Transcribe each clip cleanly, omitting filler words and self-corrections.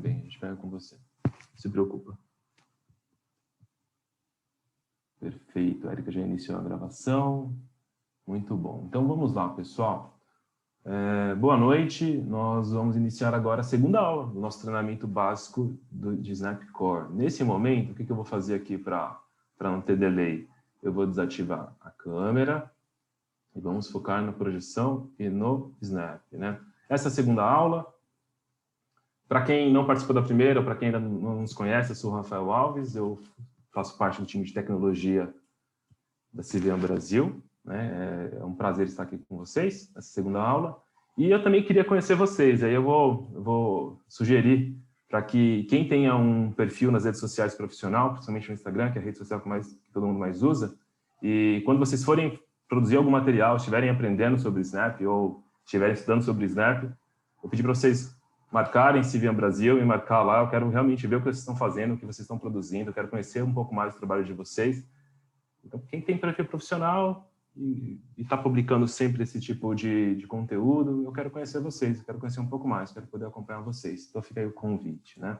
também, a gente pega com você. Não se preocupa. Perfeito, a Erika já iniciou a gravação. Muito bom. Então vamos lá, pessoal. Boa noite, nós vamos iniciar agora a segunda aula do nosso treinamento básico de Snap Core. Nesse momento, o que eu vou fazer aqui para não ter delay? Eu vou desativar a câmera e vamos focar na projeção e no Snap, né? Essa é a segunda aula. Para quem não participou da primeira, ou para quem ainda não nos conhece, eu sou o Rafael Alves, eu faço parte do time de tecnologia da CVM Brasil, né? É um prazer estar aqui com vocês nessa segunda aula. E eu também queria conhecer vocês, aí eu vou sugerir para que quem tenha um perfil nas redes sociais profissional, principalmente no Instagram, que é a rede social que todo mundo mais usa, e quando vocês forem produzir algum material, estiverem aprendendo sobre Snap ou estiverem estudando sobre Snap, eu pedi para vocês marcarem CVM Brasil e marcar lá. Eu quero realmente ver o que vocês estão fazendo, o que vocês estão produzindo, eu quero conhecer um pouco mais do trabalho de vocês. Então, quem tem perfil profissional e está publicando sempre esse tipo de conteúdo, eu quero conhecer vocês, eu quero conhecer um pouco mais, quero poder acompanhar vocês. Então, fica aí o convite, né?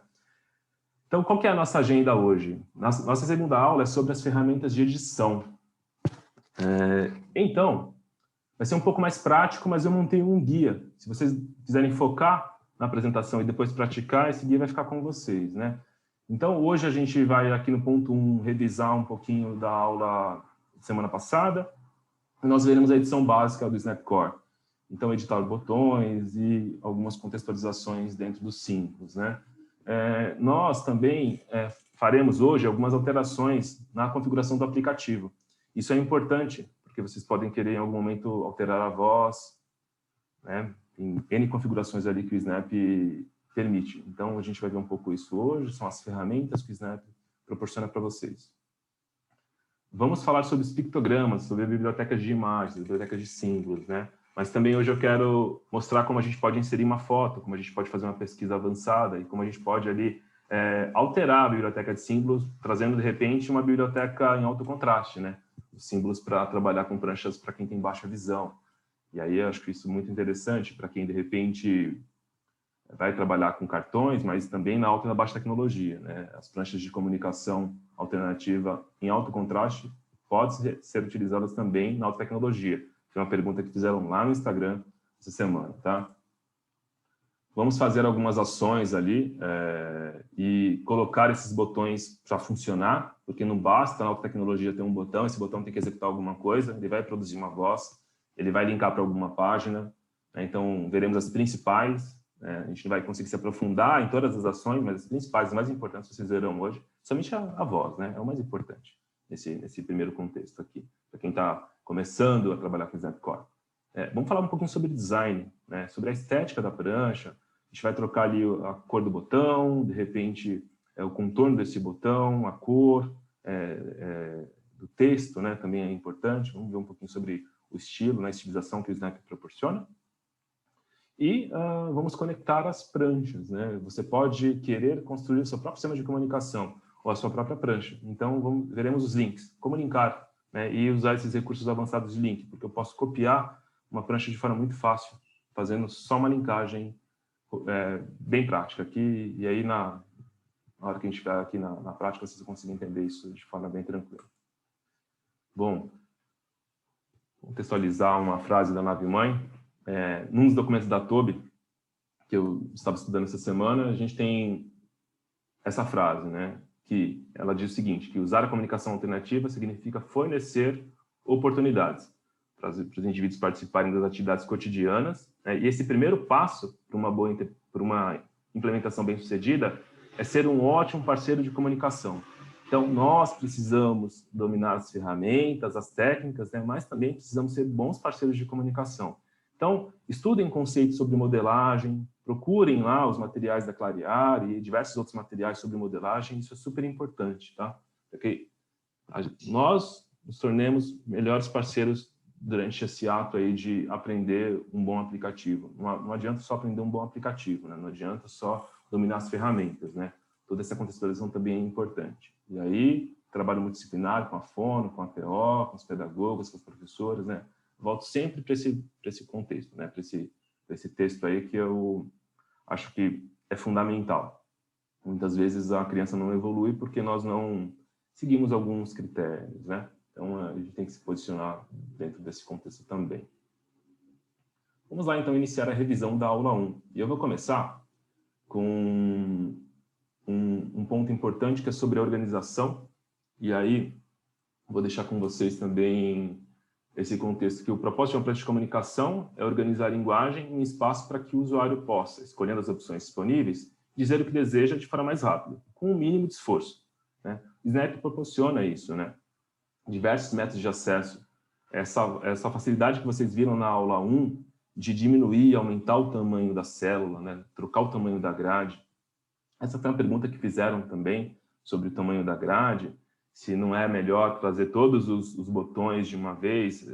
Então, qual que é a nossa agenda hoje? Nossa segunda aula é sobre as ferramentas de edição. Então, vai ser um pouco mais prático, mas eu montei um guia. Se vocês quiserem focar na apresentação e depois praticar, esse guia vai ficar com vocês, né? Então, hoje a gente vai aqui no ponto 1 revisar um pouquinho da aula de semana passada. E nós veremos a edição básica do Snap Core. Então, editar botões e algumas contextualizações dentro dos símbolos, né? Nós também faremos hoje algumas alterações na configuração do aplicativo. Isso é importante, porque vocês podem querer em algum momento alterar a voz, né? Tem N configurações ali que o Snap permite. Então, a gente vai ver um pouco isso hoje, são as ferramentas que o Snap proporciona para vocês. Vamos falar sobre os pictogramas, sobre bibliotecas de imagens, bibliotecas de símbolos, né? Mas também hoje eu quero mostrar como a gente pode inserir uma foto, como a gente pode fazer uma pesquisa avançada e como a gente pode ali alterar a biblioteca de símbolos, trazendo de repente uma biblioteca em alto contraste, né? Os símbolos para trabalhar com pranchas para quem tem baixa visão. E aí eu acho que isso é muito interessante para quem de repente vai trabalhar com cartões, mas também na alta e na baixa tecnologia, né? As pranchas de comunicação alternativa em alto contraste podem ser utilizadas também na alta tecnologia. Foi uma pergunta que fizeram lá no Instagram essa semana, tá? Vamos fazer algumas ações ali e colocar esses botões para funcionar, porque não basta na alta tecnologia ter um botão, esse botão tem que executar alguma coisa, ele vai produzir uma voz, ele vai linkar para alguma página, né? Então veremos as principais. A gente não vai conseguir se aprofundar em todas as ações, mas as principais, as mais importantes, vocês verão hoje, somente a voz, né? É o mais importante nesse primeiro contexto aqui, para quem está começando a trabalhar com Snap Core. Vamos falar um pouquinho sobre design, né? Sobre a estética da prancha. A gente vai trocar ali a cor do botão, de repente o contorno desse botão, a cor do texto, né? Também é importante. Vamos ver um pouquinho sobre o estilo, né? A estilização que o Snap proporciona. E vamos conectar as pranchas, né? Você pode querer construir o seu próprio sistema de comunicação ou a sua própria prancha. Então, veremos os links. Como linkar, né? E usar esses recursos avançados de link, porque eu posso copiar uma prancha de forma muito fácil, fazendo só uma linkagem bem prática aqui. E aí, na hora que a gente estiver aqui na prática, vocês vão conseguir entender isso de forma bem tranquila. Bom, contextualizar uma frase da nave-mãe. Num dos documentos da Toby, que eu estava estudando essa semana, a gente tem essa frase, né? Que ela diz o seguinte, que usar a comunicação alternativa significa fornecer oportunidades para os indivíduos participarem das atividades cotidianas, né? E esse primeiro passo para uma implementação bem-sucedida é ser um ótimo parceiro de comunicação. Então, nós precisamos dominar as ferramentas, as técnicas, né? Mas também precisamos ser bons parceiros de comunicação. Então, estudem conceitos sobre modelagem, procurem lá os materiais da Clarear e diversos outros materiais sobre modelagem, isso é super importante, tá? Porque nós nos tornemos melhores parceiros durante esse ato aí de aprender um bom aplicativo. Não adianta só aprender um bom aplicativo, né? Não adianta só dominar as ferramentas, né? Toda essa contextualização também é importante. E aí, trabalho multidisciplinar com a Fono, com a TO, com os pedagogos, com os professores, né? Volto sempre para esse contexto, né? Para esse texto aí que eu acho que é fundamental. Muitas vezes a criança não evolui porque nós não seguimos alguns critérios, né? Então, a gente tem que se posicionar dentro desse contexto também. Vamos lá, então, iniciar a revisão da aula 1. E eu vou começar com um ponto importante que é sobre a organização. E aí, vou deixar com vocês também esse contexto que o propósito de uma prática de comunicação é organizar a linguagem em espaço para que o usuário possa, escolhendo as opções disponíveis, dizer o que deseja de forma mais rápida, com o mínimo de esforço, né? O Snap proporciona isso, né? Diversos métodos de acesso. Essa facilidade que vocês viram na aula 1, de diminuir e aumentar o tamanho da célula, né? Trocar o tamanho da grade. Essa foi uma pergunta que fizeram também sobre o tamanho da grade, se não é melhor trazer todos os botões de uma vez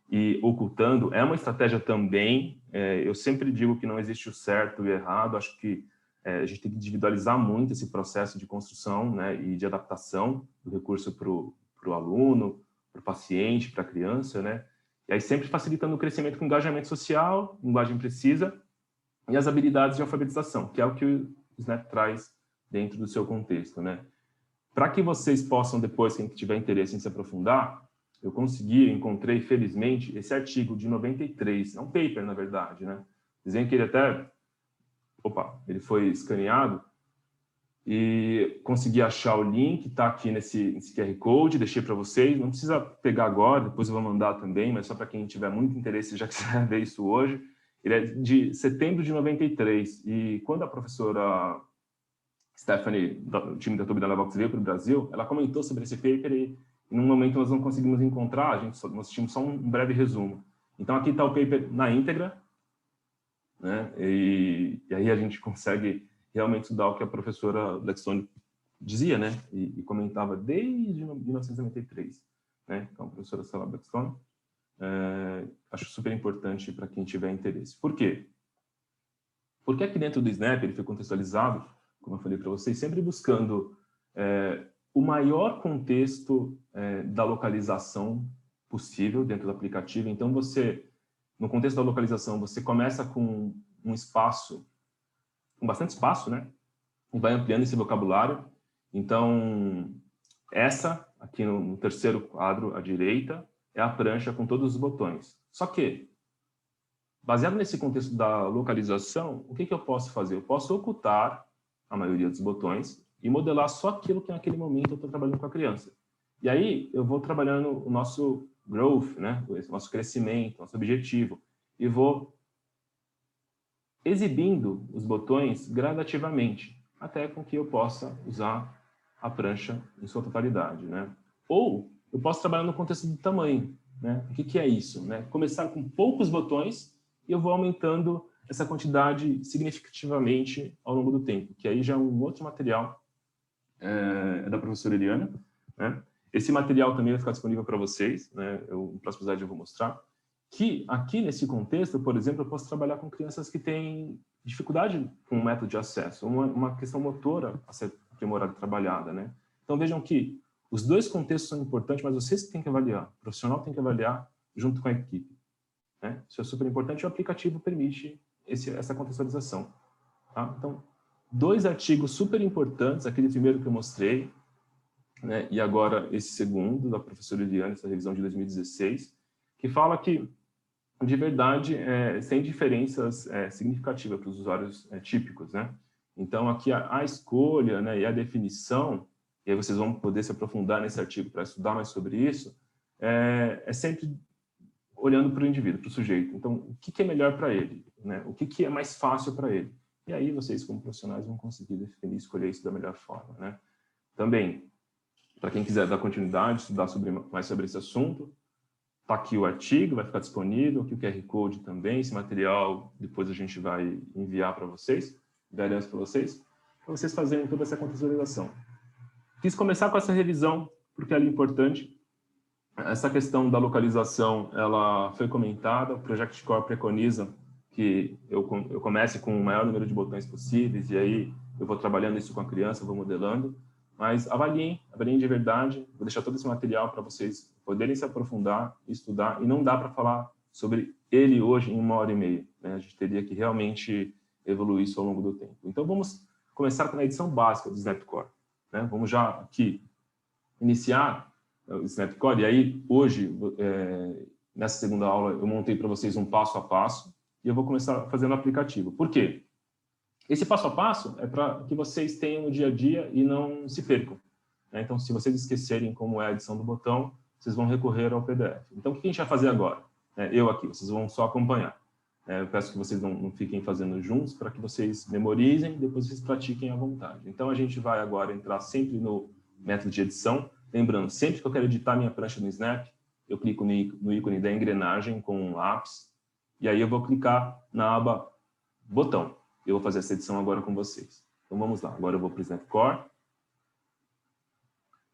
e ocultando. É uma estratégia também. Eu sempre digo que não existe o certo e o errado. Acho que a gente tem que individualizar muito esse processo de construção, né, e de adaptação do recurso para o aluno, para o paciente, para a criança, né? E aí sempre facilitando o crescimento com engajamento social, linguagem precisa, e as habilidades de alfabetização, que é o que o Snap traz dentro do seu contexto, né? Para que vocês possam depois, quem tiver interesse em se aprofundar, eu encontrei, felizmente, esse artigo de 93, é um paper, na verdade, né? Dizem que ele até, ele foi escaneado e consegui achar o link, está aqui nesse QR Code, deixei para vocês, não precisa pegar agora, depois eu vou mandar também, mas só para quem tiver muito interesse, já quiser ver isso hoje. Ele é de setembro de 93, e quando a professora Stephanie, do time da Tubi da Levox, veio para o Brasil, ela comentou sobre esse paper e, num momento, nós não conseguimos encontrar, nós tínhamos só um breve resumo. Então, aqui está o paper na íntegra, né? E aí a gente consegue realmente estudar o que a professora Blackstone dizia, né? E comentava desde 1993, né? Então, a professora Stella Blackstone, acho super importante para quem tiver interesse. Por quê? Porque aqui dentro do Snap ele foi contextualizado, como eu falei para vocês, sempre buscando o maior contexto da localização possível dentro do aplicativo. Então, no contexto da localização, você começa com um espaço, com bastante espaço, né? E vai ampliando esse vocabulário. Então, aqui no terceiro quadro, à direita, é a prancha com todos os botões. Só que, baseado nesse contexto da localização, o que eu posso fazer? Eu posso ocultar a maioria dos botões e modelar só aquilo que naquele momento eu estou trabalhando com a criança. E aí eu vou trabalhando o nosso growth, né? O nosso crescimento, nosso objetivo, e vou exibindo os botões gradativamente, até com que eu possa usar a prancha em sua totalidade, né? Ou eu posso trabalhar no contexto do tamanho, né? O que é isso, né? Começar com poucos botões e eu vou aumentando essa quantidade significativamente ao longo do tempo, que aí já é um outro material da professora Eliana, né? Esse material também vai ficar disponível para vocês, né? No próximo slide eu vou mostrar. Que aqui nesse contexto, por exemplo, eu posso trabalhar com crianças que têm dificuldade com o método de acesso, uma questão motora a ser aprimorada e trabalhada, né? Então vejam que os dois contextos são importantes, mas vocês têm que avaliar, o profissional tem que avaliar junto com a equipe, né? Isso é super importante e o aplicativo permite essa contextualização, tá? Então, 2 artigos super importantes, aquele primeiro que eu mostrei, né? E agora esse segundo, da professora Eliane, essa revisão de 2016, que fala que, de verdade, sem diferenças significativas para os usuários típicos, né? Então, aqui a escolha, né, e a definição, e aí vocês vão poder se aprofundar nesse artigo para estudar mais sobre isso, é sempre olhando para o indivíduo, para o sujeito. Então, o que é melhor para ele, né? O que é mais fácil para ele? E aí vocês, como profissionais, vão conseguir definir e escolher isso da melhor forma, né? Também, para quem quiser dar continuidade, estudar mais sobre esse assunto, está aqui o artigo, vai ficar disponível, aqui o QR Code também, esse material depois a gente vai enviar para vocês, daremos para vocês fazerem toda essa contextualização. Quis começar com essa revisão, porque ela é importante. Essa questão da localização, ela foi comentada, o Project Core preconiza que eu comece com o maior número de botões possíveis, e aí eu vou trabalhando isso com a criança, vou modelando, mas avaliem de verdade, vou deixar todo esse material para vocês poderem se aprofundar, estudar, e não dá para falar sobre ele hoje em 1h30, né? A gente teria que realmente evoluir isso ao longo do tempo. Então vamos começar na edição básica do Snapcore, né? Vamos já aqui iniciar o Snapcore, e aí hoje, nessa segunda aula, eu montei para vocês um passo a passo, e eu vou começar fazendo o aplicativo. Por quê? Esse passo a passo é para que vocês tenham no dia a dia e não se percam, né? Então, se vocês esquecerem como é a edição do botão, vocês vão recorrer ao PDF. Então, o que a gente vai fazer agora? Eu aqui, vocês vão só acompanhar. Eu peço que vocês não fiquem fazendo juntos, para que vocês memorizem, depois vocês pratiquem à vontade. Então, a gente vai agora entrar sempre no método de edição. Lembrando, sempre que eu quero editar minha prancha no Snap, eu clico no ícone da engrenagem com um lápis, e aí eu vou clicar na aba botão. Eu vou fazer essa edição agora com vocês. Então, vamos lá. Agora eu vou para o Snapcore.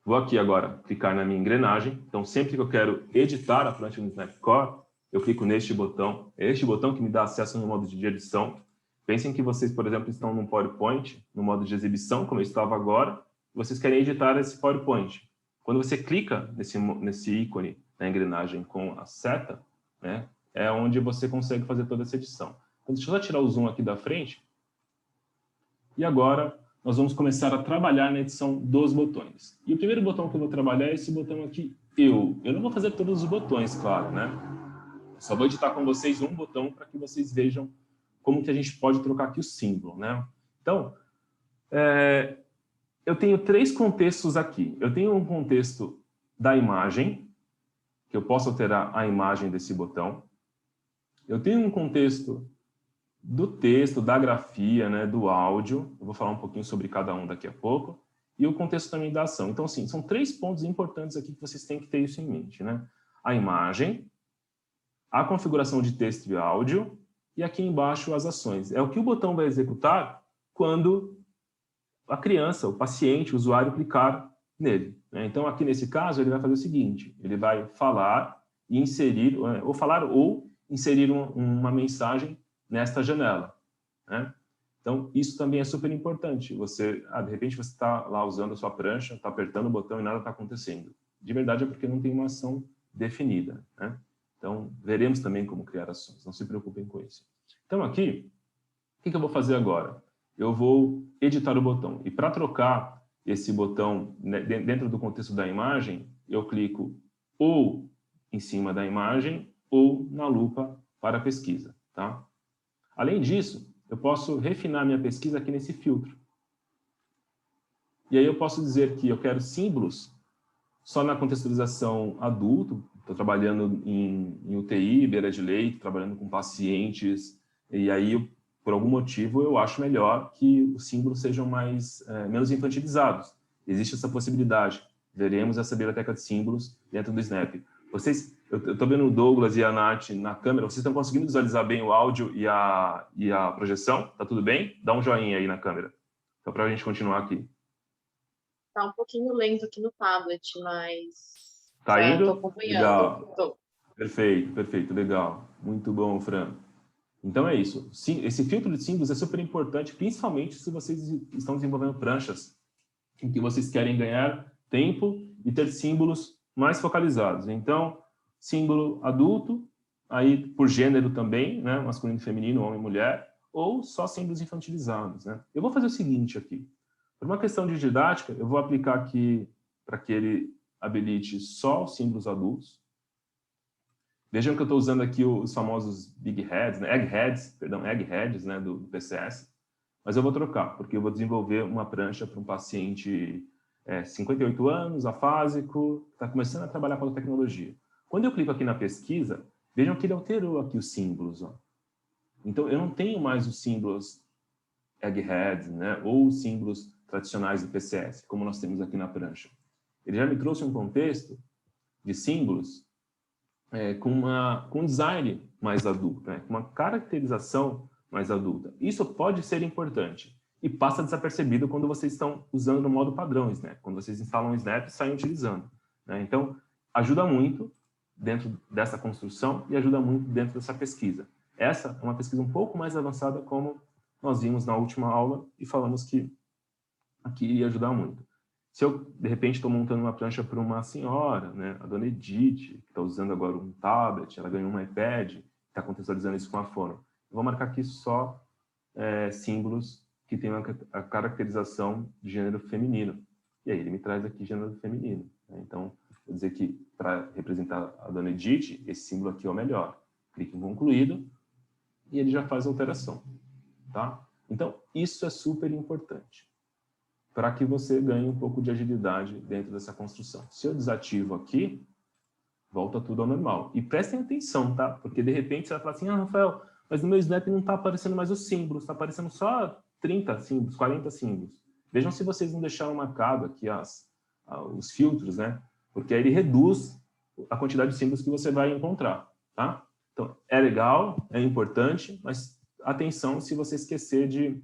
Vou aqui agora clicar na minha engrenagem. Então, sempre que eu quero editar a prancha no Snapcore, eu clico neste botão. É este botão que me dá acesso no modo de edição. Pensem que vocês, por exemplo, estão no PowerPoint, no modo de exibição, como eu estava agora, e vocês querem editar esse PowerPoint. Quando você clica nesse ícone na engrenagem com a seta, né, é onde você consegue fazer toda essa edição. Então, deixa eu só tirar o zoom aqui da frente. E agora, nós vamos começar a trabalhar na edição dos botões. E o primeiro botão que eu vou trabalhar é esse botão aqui, Eu não vou fazer todos os botões, claro, né? Só vou editar com vocês um botão para que vocês vejam como que a gente pode trocar aqui o símbolo, né? Então, eu tenho 3 contextos aqui. Eu tenho um contexto da imagem, que eu posso alterar a imagem desse botão. Eu tenho um contexto do texto, da grafia, né, do áudio. Eu vou falar um pouquinho sobre cada um daqui a pouco. E o contexto também da ação. Então, assim, são 3 pontos importantes aqui que vocês têm que ter isso em mente, né? A imagem, a configuração de texto e áudio, e aqui embaixo as ações. É o que o botão vai executar quando a criança, o paciente, o usuário clicar nele, né? Então, aqui nesse caso, ele vai fazer o seguinte, ele vai falar e inserir, ou falar ou inserir uma mensagem nesta janela, né? Então, isso também é super importante. Você, de repente, você está lá usando a sua prancha, está apertando o botão e nada está acontecendo. De verdade é porque não tem uma ação definida, né? Então, veremos também como criar ações. Não se preocupem com isso. Então, aqui, o que eu vou fazer agora? Eu vou editar o botão. E para trocar esse botão dentro do contexto da imagem, eu clico ou em cima da imagem ou na lupa para pesquisa, tá? Além disso, eu posso refinar minha pesquisa aqui nesse filtro. E aí eu posso dizer que eu quero símbolos só na contextualização adulto. Estou trabalhando em UTI, beira de leito, trabalhando com pacientes, e aí, por algum motivo, eu acho melhor que os símbolos sejam menos infantilizados. Existe essa possibilidade. Veremos essa biblioteca de símbolos dentro do Snap. Eu estou vendo o Douglas e a Nath na câmera, vocês estão conseguindo visualizar bem o áudio e a projeção? Tá tudo bem? Dá um joinha aí na câmera, só para a gente continuar aqui. Tá um pouquinho lento aqui no tablet, mas tá já indo? estou acompanhando. Legal. Tô. Perfeito, perfeito, legal. Muito bom, Fran. Então é isso. Sim, esse filtro de símbolos é super importante, principalmente se vocês estão desenvolvendo pranchas em que vocês querem ganhar tempo e ter símbolos mais focalizados. Então, símbolo adulto, aí por gênero também, né? Masculino e feminino, homem e mulher, ou só símbolos infantilizados, né? Eu vou fazer o seguinte aqui. Por uma questão de didática, eu vou aplicar aqui para que ele habilite só os símbolos adultos. Vejam que eu estou usando aqui os famosos big heads, né? Eggheads, né? do PCS. Mas eu vou trocar, porque eu vou desenvolver uma prancha para um paciente 58 anos, afásico, que está começando a trabalhar com a tecnologia. Quando eu clico aqui na pesquisa, vejam que ele alterou aqui os símbolos. Ó. Então, eu não tenho mais os símbolos eggheads, né? Ou os símbolos tradicionais do PCS, como nós temos aqui na prancha. Ele já me trouxe um contexto de símbolos com um design mais adulto, né? Com uma caracterização mais adulta. Isso pode ser importante e passa desapercebido quando vocês estão usando no modo padrão Snap. Quando vocês instalam o Snap e saem utilizando, né? Então, ajuda muito dentro dessa construção e ajuda muito dentro dessa pesquisa. Essa é uma pesquisa um pouco mais avançada, como nós vimos na última aula e falamos que aqui iria ajudar muito. Se eu, de repente, estou montando uma prancha para uma senhora, né, a dona Edith, que está usando agora um tablet, ela ganhou um iPad, está contextualizando isso com a fono. Eu vou marcar aqui só símbolos que tem a caracterização de gênero feminino. E aí ele me traz aqui gênero feminino, né? Então, vou dizer que para representar a dona Edith, esse símbolo aqui é o melhor. Clique em concluído e ele já faz a alteração, tá? Então, isso é super importante para que você ganhe um pouco de agilidade dentro dessa construção. Se eu desativo aqui, volta tudo ao normal. E prestem atenção, tá? Porque de repente você vai falar assim, ah, Rafael, mas no meu Snap não está aparecendo mais os símbolos, está aparecendo só 30 símbolos, 40 símbolos. Vejam se vocês não deixaram marcado aqui os filtros, né? Porque aí ele reduz a quantidade de símbolos que você vai encontrar, tá? Então, é legal, é importante, mas atenção se você esquecer de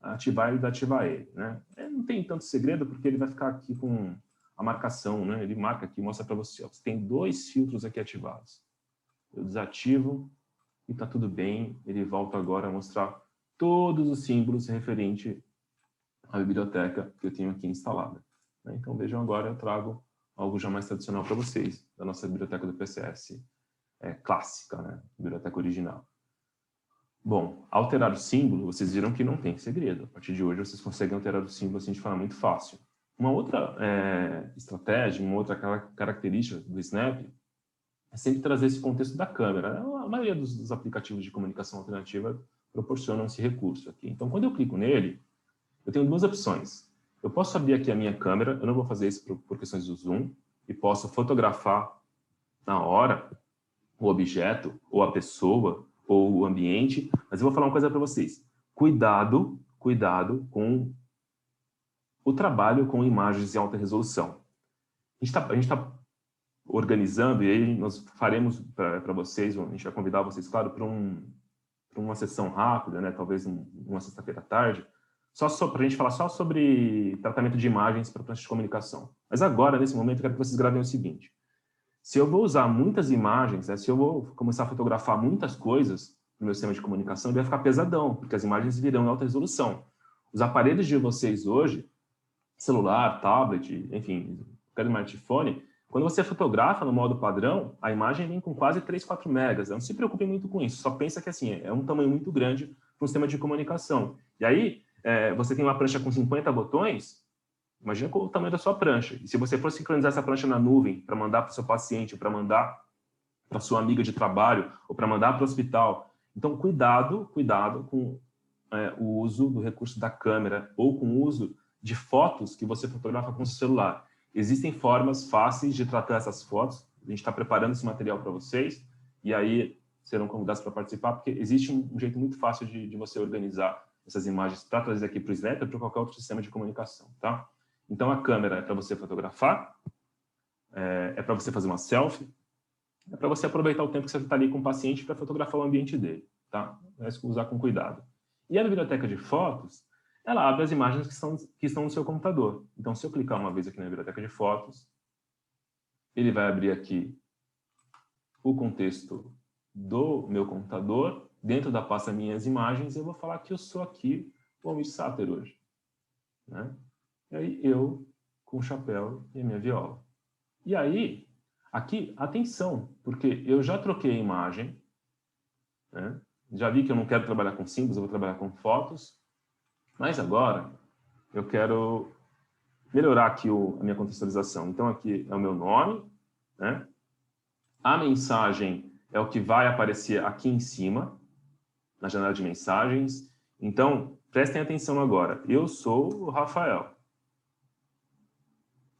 ativar e desativar ele, né? Não tem tanto segredo, porque ele vai ficar aqui com a marcação, né? Ele marca aqui, mostra para você, ó, você tem 2 filtros aqui ativados. Eu desativo e tá tudo bem, ele volta agora a mostrar todos os símbolos referentes à biblioteca que eu tenho aqui instalada, né? Então, vejam agora, eu trago algo já mais tradicional para vocês, da nossa biblioteca do PCS clássica, né? Biblioteca original. Bom, alterar o símbolo, vocês viram que não tem segredo. A partir de hoje, vocês conseguem alterar o símbolo assim de forma muito fácil. Uma outra estratégia, uma outra característica do Snap é sempre trazer esse contexto da câmera. A maioria dos aplicativos de comunicação alternativa proporcionam esse recurso aqui. Então, quando eu clico nele, eu tenho 2 opções. Eu posso abrir aqui a minha câmera, eu não vou fazer isso por questões do zoom, e posso fotografar na hora o objeto, ou a pessoa, ou o ambiente, mas eu vou falar uma coisa para vocês. Cuidado com o trabalho com imagens em alta resolução. A gente tá organizando, e aí nós faremos para vocês, a gente vai convidar vocês, claro, para uma sessão rápida, né, talvez uma sexta-feira à tarde, para a gente falar só sobre tratamento de imagens para prancha de comunicação. Mas agora, nesse momento, eu quero que vocês gravem o seguinte. Se eu vou usar muitas imagens, né, se eu vou começar a fotografar muitas coisas no meu sistema de comunicação, ele vai ficar pesadão, porque as imagens virão em alta resolução. Os aparelhos de vocês hoje, celular, tablet, enfim, qualquer smartphone, quando você fotografa no modo padrão, a imagem vem com quase 3, 4 megas. Não se preocupe muito com isso, só pensa que assim, é um tamanho muito grande para um sistema de comunicação. E aí, você tem uma prancha com 50 botões, imagina o tamanho da sua prancha. E se você for sincronizar essa prancha na nuvem para mandar para o seu paciente, para mandar para sua amiga de trabalho, ou para mandar para o hospital. Então, cuidado com o uso do recurso da câmera, ou com o uso de fotos que você fotografa com o seu celular. Existem formas fáceis de tratar essas fotos. A gente está preparando esse material para vocês, e aí serão convidados para participar, porque existe um jeito muito fácil de você organizar essas imagens para trazer aqui para o Snap ou para qualquer outro sistema de comunicação, tá? Então, a câmera é para você fotografar, é para você fazer uma selfie, é para você aproveitar o tempo que você está ali com o paciente para fotografar o ambiente dele, tá? É usar com cuidado. E a biblioteca de fotos, ela abre as imagens que estão no seu computador. Então, se eu clicar uma vez aqui na biblioteca de fotos, ele vai abrir aqui o contexto do meu computador, dentro da pasta Minhas Imagens, eu vou falar que eu sou aqui o Almir Sater hoje, né? E aí eu com o chapéu e a minha viola. E aí, aqui, atenção, porque eu já troquei a imagem, né? Já vi que eu não quero trabalhar com símbolos, eu vou trabalhar com fotos, mas agora eu quero melhorar aqui a minha contextualização. Então aqui é o meu nome, né? A mensagem é o que vai aparecer aqui em cima, na janela de mensagens. Então, prestem atenção agora. Eu sou o Rafael.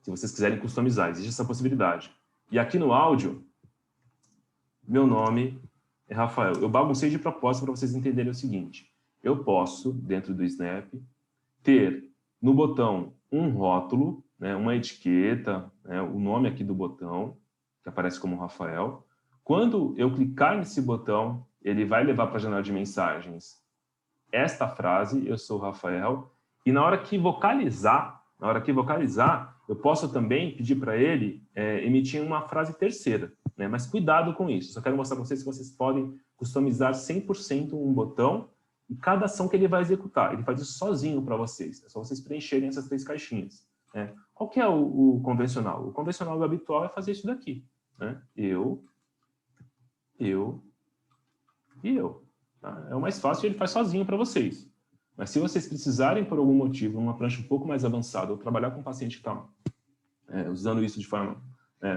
Se vocês quiserem customizar, existe essa possibilidade. E aqui no áudio, meu nome é Rafael. Eu baguncei de propósito para vocês entenderem o seguinte. Eu posso, dentro do Snap, ter no botão um rótulo, né, uma etiqueta, né, o nome aqui do botão, que aparece como Rafael. Quando eu clicar nesse botão, ele vai levar para a janela de mensagens esta frase, eu sou o Rafael, e na hora que vocalizar, eu posso também pedir para ele emitir uma frase terceira, né? Mas cuidado com isso. Só quero mostrar para vocês que vocês podem customizar 100% um botão e cada ação que ele vai executar. Ele faz isso sozinho para vocês. É só vocês preencherem essas 3 caixinhas, né? Qual que é o convencional? O convencional e o habitual é fazer isso daqui, né? Eu e eu. Tá? É o mais fácil e ele faz sozinho para vocês. Mas se vocês precisarem, por algum motivo, uma prancha um pouco mais avançada, ou trabalhar com um paciente que está usando isso de forma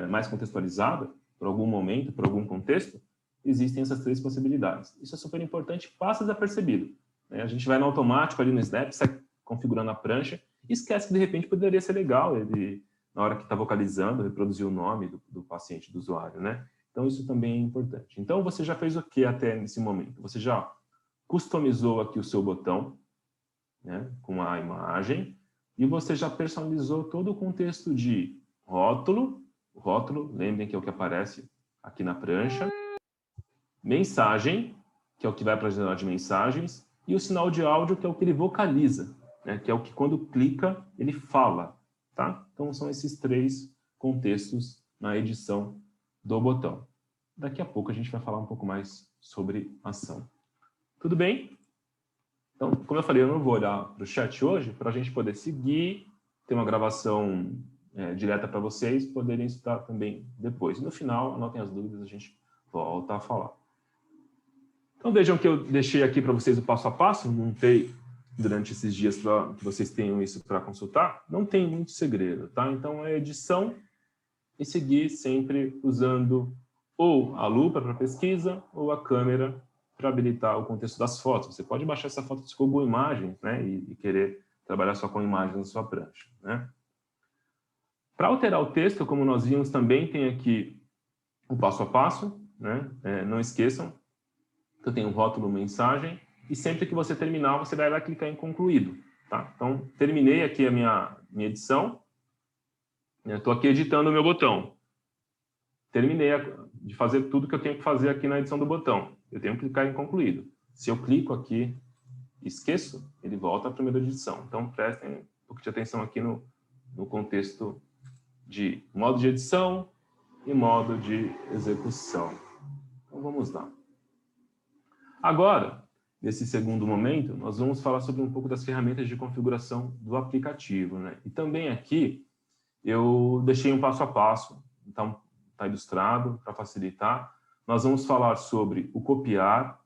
mais contextualizada, por algum momento, por algum contexto, existem essas 3 possibilidades. Isso é super importante, passa desapercebido. A gente vai no automático ali no Snap, sai configurando a prancha, e esquece que de repente poderia ser legal ele, na hora que está vocalizando, reproduzir o nome do paciente, do usuário, né? Então isso também é importante. Então você já fez o que até nesse momento? Você já customizou aqui o seu botão, né, com a imagem, e você já personalizou todo o contexto de rótulo, lembrem que é o que aparece aqui na prancha, mensagem, que é o que vai para a janela de mensagens, e o sinal de áudio, que é o que ele vocaliza, né, que é o que quando clica, ele fala, tá? Então são esses 3 contextos na edição do botão. Daqui a pouco a gente vai falar um pouco mais sobre ação. Tudo bem? Então, como eu falei, eu não vou olhar para o chat hoje, para a gente poder seguir, ter uma gravação direta para vocês, poderem estudar também depois. E no final, anotem as dúvidas, a gente volta a falar. Então, vejam que eu deixei aqui para vocês o passo a passo, montei durante esses dias para que vocês tenham isso para consultar. Não tem muito segredo, tá? Então, é edição e seguir sempre usando ou a lupa para pesquisa ou a câmera para habilitar o contexto das fotos. Você pode baixar essa foto com Google Imagens, né, e querer trabalhar só com imagens na sua prancha, né? Para alterar o texto, como nós vimos, também tem aqui o passo a passo, né? Não esqueçam que eu tenho um rótulo mensagem e sempre que você terminar, você vai lá clicar em concluído, tá? Então, terminei aqui a minha edição, estou aqui editando o meu botão. Terminei de fazer tudo que eu tenho que fazer aqui na edição do botão. Eu tenho que clicar em concluído. Se eu clico aqui e esqueço, ele volta à primeira edição. Então, prestem um pouco de atenção aqui no contexto de modo de edição e modo de execução. Então, vamos lá. Agora, nesse segundo momento, nós vamos falar sobre um pouco das ferramentas de configuração do aplicativo, né? E também aqui, eu deixei um passo a passo, então está ilustrado para facilitar. Nós vamos falar sobre o copiar,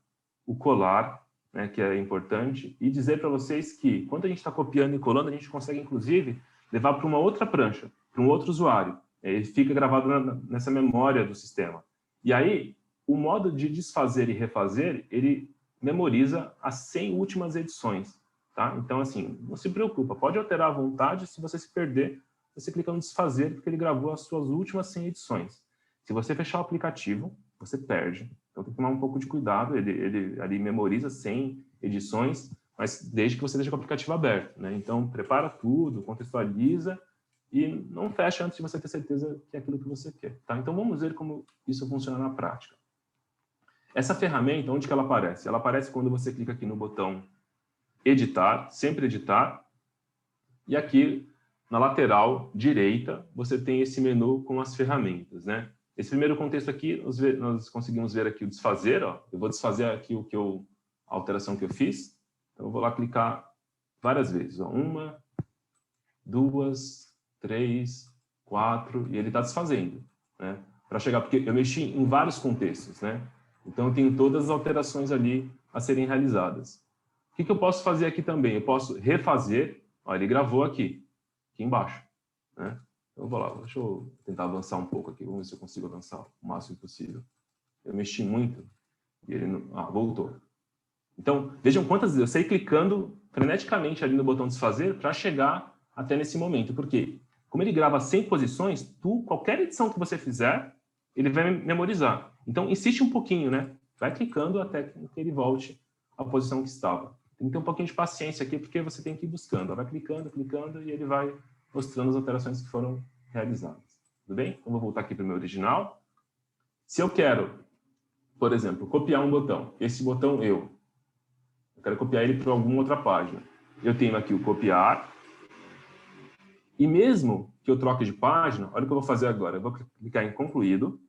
o colar, né, que é importante, e dizer para vocês que, quando a gente está copiando e colando, a gente consegue, inclusive, levar para uma outra prancha, para um outro usuário. Ele fica gravado nessa memória do sistema. E aí, o modo de desfazer e refazer, ele memoriza as 100 últimas edições. Tá? Então, assim, não se preocupa, pode alterar à vontade. Se você se perder, você clica no desfazer, porque ele gravou as suas últimas 100 edições. Se você fechar o aplicativo, você perde. Então, tem que tomar um pouco de cuidado. Ele ali memoriza 100 edições, mas desde que você deixe o aplicativo aberto, né? Então, prepara tudo, contextualiza e não fecha antes de você ter certeza que é aquilo que você quer. Tá? Então, vamos ver como isso funciona na prática. Essa ferramenta, onde que ela aparece? Ela aparece quando você clica aqui no botão editar, sempre editar, e aqui na lateral direita você tem esse menu com as ferramentas, né? Esse primeiro contexto aqui, nós conseguimos ver aqui o desfazer, ó. Eu vou desfazer aqui a alteração que eu fiz, então eu vou lá clicar várias vezes, ó. 1, 2, 3, 4, e ele está desfazendo, né? Para chegar, porque eu mexi em vários contextos, né? Então, eu tenho todas as alterações ali a serem realizadas. O que eu posso fazer aqui também? Eu posso refazer. Ó, ele gravou aqui embaixo, né? Então, eu vou lá, deixa eu tentar avançar um pouco aqui. Vamos ver se eu consigo avançar o máximo possível. Eu mexi muito e ele não... Ah, voltou. Então, vejam quantas vezes eu saí clicando freneticamente ali no botão desfazer para chegar até nesse momento. Porque, como ele grava 100 posições, qualquer edição que você fizer, ele vai memorizar. Então, insiste um pouquinho, né? Vai clicando até que ele volte à posição que estava. Tem que ter um pouquinho de paciência aqui, porque você tem que ir buscando. Vai clicando, clicando, e ele vai mostrando as alterações que foram realizadas. Tudo bem? Então, vou voltar aqui para o meu original. Se eu quero, por exemplo, copiar um botão, esse botão eu quero copiar ele para alguma outra página. Eu tenho aqui o copiar. E mesmo que eu troque de página, olha o que eu vou fazer agora. Eu vou clicar em concluído.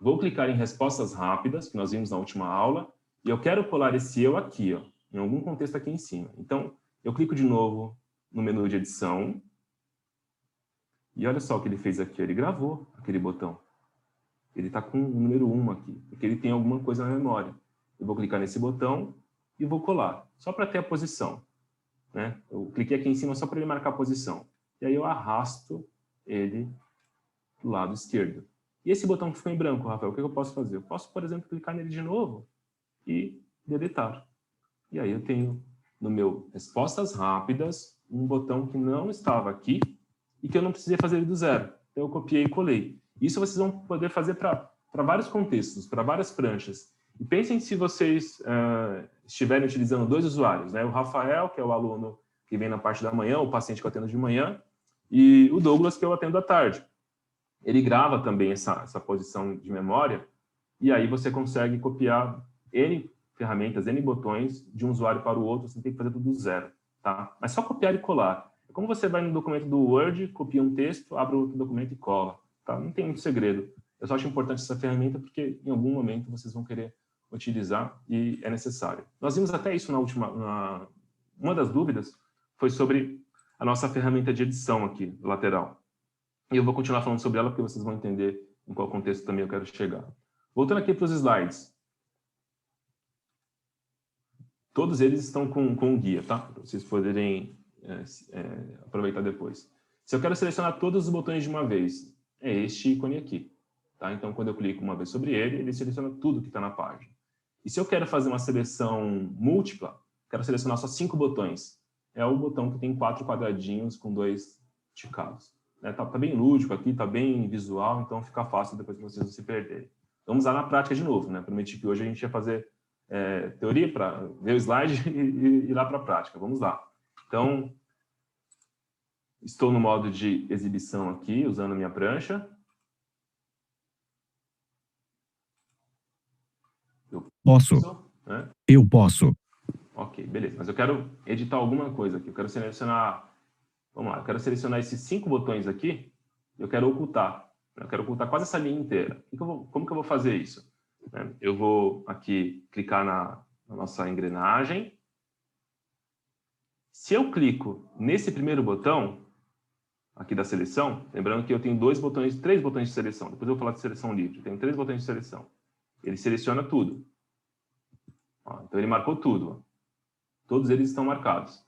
Vou clicar em respostas rápidas, que nós vimos na última aula, e eu quero colar esse eu aqui, ó, em algum contexto aqui em cima. Então, eu clico de novo no menu de edição, e olha só o que ele fez aqui, ele gravou aquele botão. Ele está com o número 1 aqui, porque ele tem alguma coisa na memória. Eu vou clicar nesse botão e vou colar, só para ter a posição, né? Eu cliquei aqui em cima só para ele marcar a posição. E aí eu arrasto ele do lado esquerdo. E esse botão que ficou em branco, Rafael, o que eu posso fazer? Eu posso, por exemplo, clicar nele de novo e deletar. E aí eu tenho no meu Respostas Rápidas um botão que não estava aqui e que eu não precisei fazer ele do zero. Então eu copiei e colei. Isso vocês vão poder fazer para vários contextos, para várias pranchas. E pensem se vocês estiverem utilizando dois usuários, né? O Rafael, que é o aluno que vem na parte da manhã, o paciente que eu atendo de manhã, e o Douglas, que eu atendo à tarde. Ele grava também essa posição de memória, e aí você consegue copiar N ferramentas, N botões de um usuário para o outro, você tem que fazer tudo do zero, tá? Mas só copiar e colar. É como você vai no documento do Word, copia um texto, abre outro documento e cola, tá? Não tem muito segredo. Eu só acho importante essa ferramenta porque em algum momento vocês vão querer utilizar e é necessário. Nós vimos até isso na última... Uma das dúvidas foi sobre a nossa ferramenta de edição aqui, lateral. E eu vou continuar falando sobre ela porque vocês vão entender em qual contexto também eu quero chegar. Voltando aqui para os slides. Todos eles estão com um guia, tá? Para vocês poderem aproveitar depois. Se eu quero selecionar todos os botões de uma vez, é este ícone aqui. Tá? Então, quando eu clico uma vez sobre ele, ele seleciona tudo que está na página. E se eu quero fazer uma seleção múltipla, quero selecionar só 5 botões, é o botão que tem 4 quadradinhos com 2 ticados. Tá bem lúdico aqui, tá bem visual, então fica fácil depois para vocês não se perderem. Vamos lá na prática de novo, né? Prometi que hoje a gente ia fazer teoria para ver o slide e ir lá para a prática. Vamos lá. Então, estou no modo de exibição aqui, usando a minha prancha. Eu posso. Ok, beleza. Mas eu quero editar alguma coisa aqui. Eu quero selecionar... Vamos lá. Eu quero selecionar esses 5 botões aqui. Eu quero ocultar. Eu quero ocultar quase essa linha inteira. Como que eu vou fazer isso? Eu vou aqui clicar na nossa engrenagem. Se eu clico nesse primeiro botão aqui da seleção, lembrando que eu tenho 3 botões de seleção. Depois eu vou falar de seleção livre. Eu tenho 3 botões de seleção. Ele seleciona tudo. Então ele marcou tudo. Todos eles estão marcados.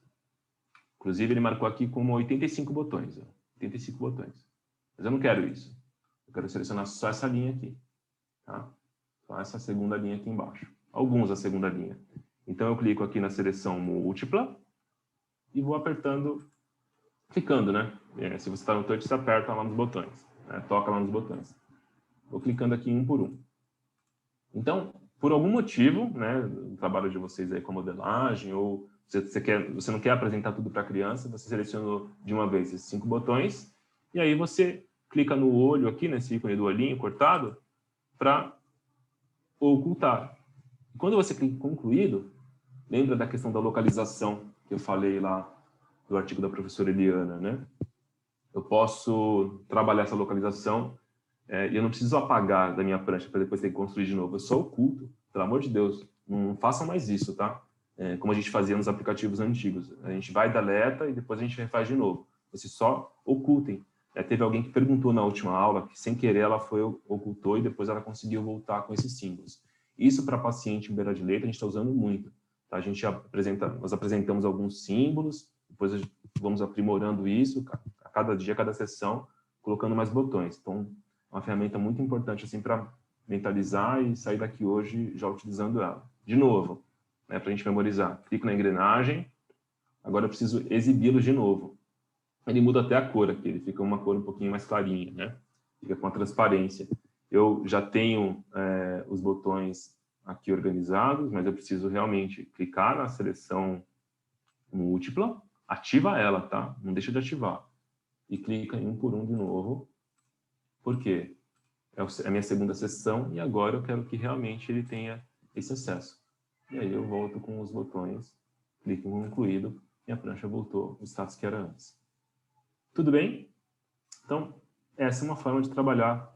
Inclusive ele marcou aqui como 85 botões. 85 botões. Mas eu não quero isso. Eu quero selecionar só essa linha aqui. Tá? Só essa segunda linha aqui embaixo. Alguns da segunda linha. Então eu clico aqui na seleção múltipla e vou apertando, clicando, né? Se você está no touch, você aperta lá nos botões. Toca lá nos botões. Vou clicando aqui um por um. Então, por algum motivo, né, no trabalho de vocês aí com a modelagem, ou você não quer apresentar tudo para a criança, você selecionou de uma vez esses 5 botões, e aí você clica no olho aqui, nesse ícone do olhinho cortado, para ocultar. E quando você clica em concluído, lembra da questão da localização que eu falei lá do artigo da professora Eliana, né? Eu posso trabalhar essa localização e eu não preciso apagar da minha prancha para depois ter que construir de novo. Eu só oculto. Pelo amor de Deus, não façam mais isso, tá? Como a gente fazia nos aplicativos antigos. A gente vai deleta e depois a gente refaz de novo. Vocês só ocultem. Teve alguém que perguntou na última aula que, sem querer, ela ocultou e depois ela conseguiu voltar com esses símbolos. Isso para paciente em beira de leito a gente está usando muito. Tá? Nós apresentamos alguns símbolos, depois vamos aprimorando isso a cada dia, a cada sessão, colocando mais botões. Então, é uma ferramenta muito importante assim, para mentalizar e sair daqui hoje já utilizando ela. De novo, para a gente memorizar. Clico na engrenagem, agora eu preciso exibi-lo de novo. Ele muda até a cor aqui, ele fica uma cor um pouquinho mais clarinha, né? Fica com a transparência. Eu já tenho os botões aqui organizados, mas eu preciso realmente clicar na seleção múltipla, ativa ela, tá? Não deixa de ativar. E clica em um por um de novo. Por quê? É a minha segunda sessão e agora eu quero que realmente ele tenha esse acesso. E aí eu volto com os botões, clico em concluído e a prancha voltou ao status que era antes. Tudo bem? Então, essa é uma forma de trabalhar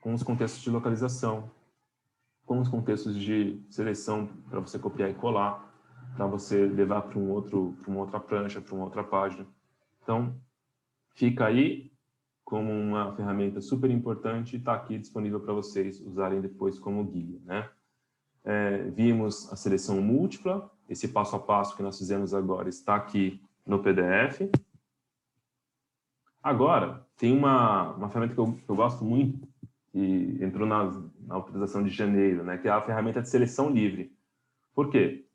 com os contextos de localização, com os contextos de seleção para você copiar e colar, para você levar para uma outra prancha, para uma outra página. Então, fica aí como uma ferramenta super importante e está aqui disponível para vocês usarem depois como guia, né? vimos a seleção múltipla. Esse passo a passo que nós fizemos agora está aqui no PDF. Agora, tem uma ferramenta que eu gosto muito, que entrou na autorização de janeiro, né, que é a ferramenta de seleção livre. Por quê?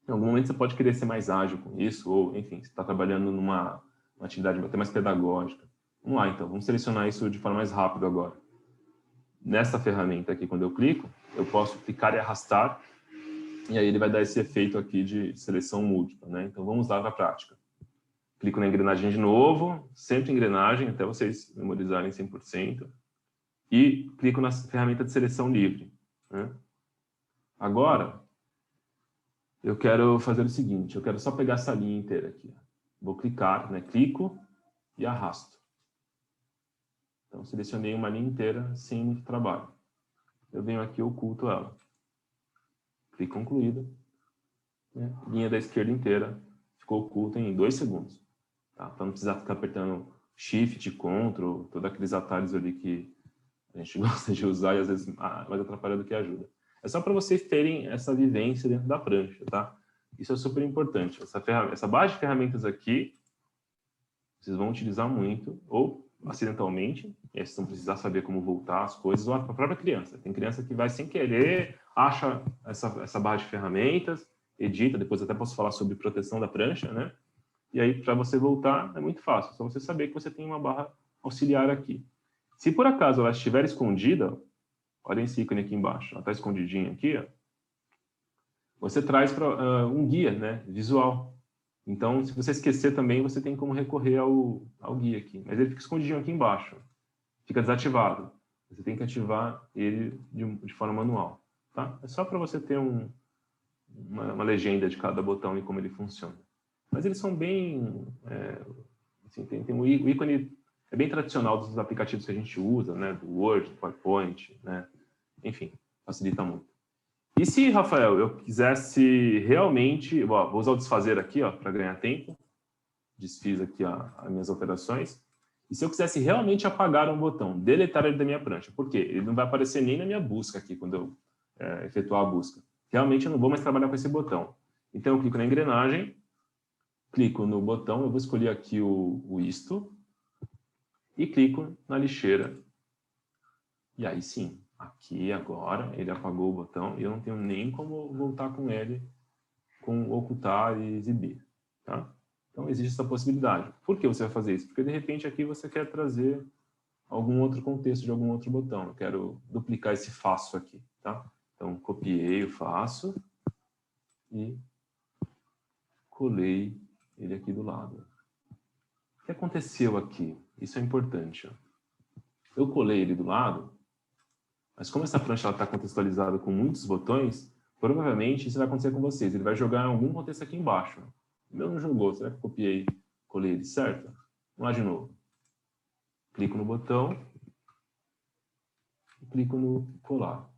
Em algum momento você pode querer ser mais ágil com isso, ou, enfim, você está trabalhando numa atividade até mais pedagógica. Vamos lá, então, vamos selecionar isso de forma mais rápida agora. Nessa ferramenta aqui, quando eu clico, eu posso clicar e arrastar, e aí ele vai dar esse efeito aqui de seleção múltipla, né? Então, vamos lá para a prática. Clico na engrenagem de novo, sempre engrenagem, até vocês memorizarem 100%, e clico na ferramenta de seleção livre, né? Agora, eu quero fazer o seguinte, eu quero só pegar essa linha inteira aqui. Vou clicar, né? Clico e arrasto. Então, selecionei uma linha inteira sem muito trabalho. Eu venho aqui e oculto ela. Clico concluído. Né? Linha da esquerda inteira ficou oculta em 2 segundos. Tá? Para não precisar ficar apertando Shift, Ctrl, todos aqueles atalhos ali que a gente gosta de usar e às vezes mais atrapalha do que ajuda. É só para vocês terem essa vivência dentro da prancha, tá? Isso é super importante. Essa base de ferramentas aqui, vocês vão utilizar muito, ou acidentalmente, e aí vocês vão precisar saber como voltar as coisas, ou a própria criança. Tem criança que vai sem querer, acha essa barra de ferramentas, edita, depois até posso falar sobre proteção da prancha, né? E aí, para você voltar, é muito fácil. É só você saber que você tem uma barra auxiliar aqui. Se por acaso ela estiver escondida, olha esse ícone aqui embaixo, ela está escondidinha aqui, ó. Você traz para um guia, né, visual. Então, se você esquecer também, você tem como recorrer ao guia aqui. Mas ele fica escondidinho aqui embaixo, fica desativado. Você tem que ativar ele de forma manual, tá? É só para você ter uma legenda de cada botão e como ele funciona. Mas eles são bem... assim, o ícone é bem tradicional dos aplicativos que a gente usa, né? Do Word, do PowerPoint, né? Enfim, facilita muito. E se, Rafael, eu quisesse realmente... Ó, vou usar o desfazer aqui, ó, para ganhar tempo. Desfiz aqui as minhas operações. E se eu quisesse realmente apagar um botão, deletar ele da minha prancha, por quê? Ele não vai aparecer nem na minha busca aqui, quando eu efetuar a busca. Realmente eu não vou mais trabalhar com esse botão. Então eu clico na engrenagem, clico no botão, eu vou escolher aqui o isto, e clico na lixeira. E aí sim, aqui agora ele apagou o botão e eu não tenho nem como voltar com ele, com ocultar e exibir, tá? Então existe essa possibilidade. Por que você vai fazer isso? Porque de repente aqui você quer trazer algum outro contexto de algum outro botão. Eu quero duplicar esse faço aqui, tá? Então copiei o faço e colei ele aqui do lado. O que aconteceu aqui? Isso é importante, ó. Eu colei ele do lado, mas como essa prancha está contextualizada com muitos botões, provavelmente isso vai acontecer com vocês. Ele vai jogar algum contexto aqui embaixo. O meu não jogou. Será que eu copiei, colei ele certo? Vamos lá de novo. Clico no botão e clico no colar.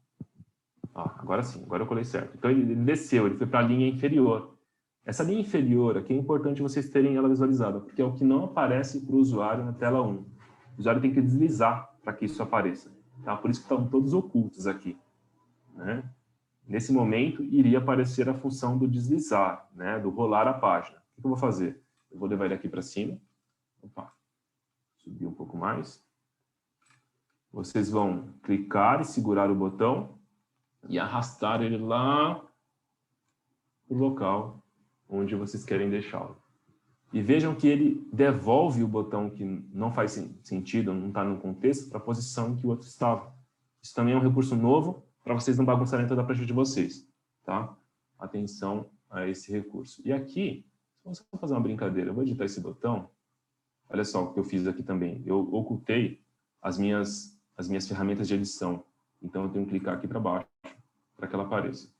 Agora sim, agora eu colei certo. Então ele desceu, ele foi para a linha inferior. Essa linha inferior aqui é importante vocês terem ela visualizada, porque é o que não aparece para o usuário na tela 1. O usuário tem que deslizar para que isso apareça. Tá? Por isso que estão todos ocultos aqui, né? Nesse momento, iria aparecer a função do deslizar, né? Do rolar a página. O que eu vou fazer? Eu vou levar ele aqui para cima. Opa, subir um pouco mais. Vocês vão clicar e segurar o botão e arrastar ele lá para o local onde vocês querem deixá-lo. E vejam que ele devolve o botão que não faz sentido, não está no contexto, para a posição em que o outro estava. Isso também é um recurso novo para vocês não bagunçarem toda a prancha de vocês, tá? Atenção a esse recurso. E aqui, se você fazer uma brincadeira, eu vou editar esse botão. Olha só o que eu fiz aqui também. Eu ocultei as minhas ferramentas de edição. Então, eu tenho que clicar aqui para baixo para que ela apareça.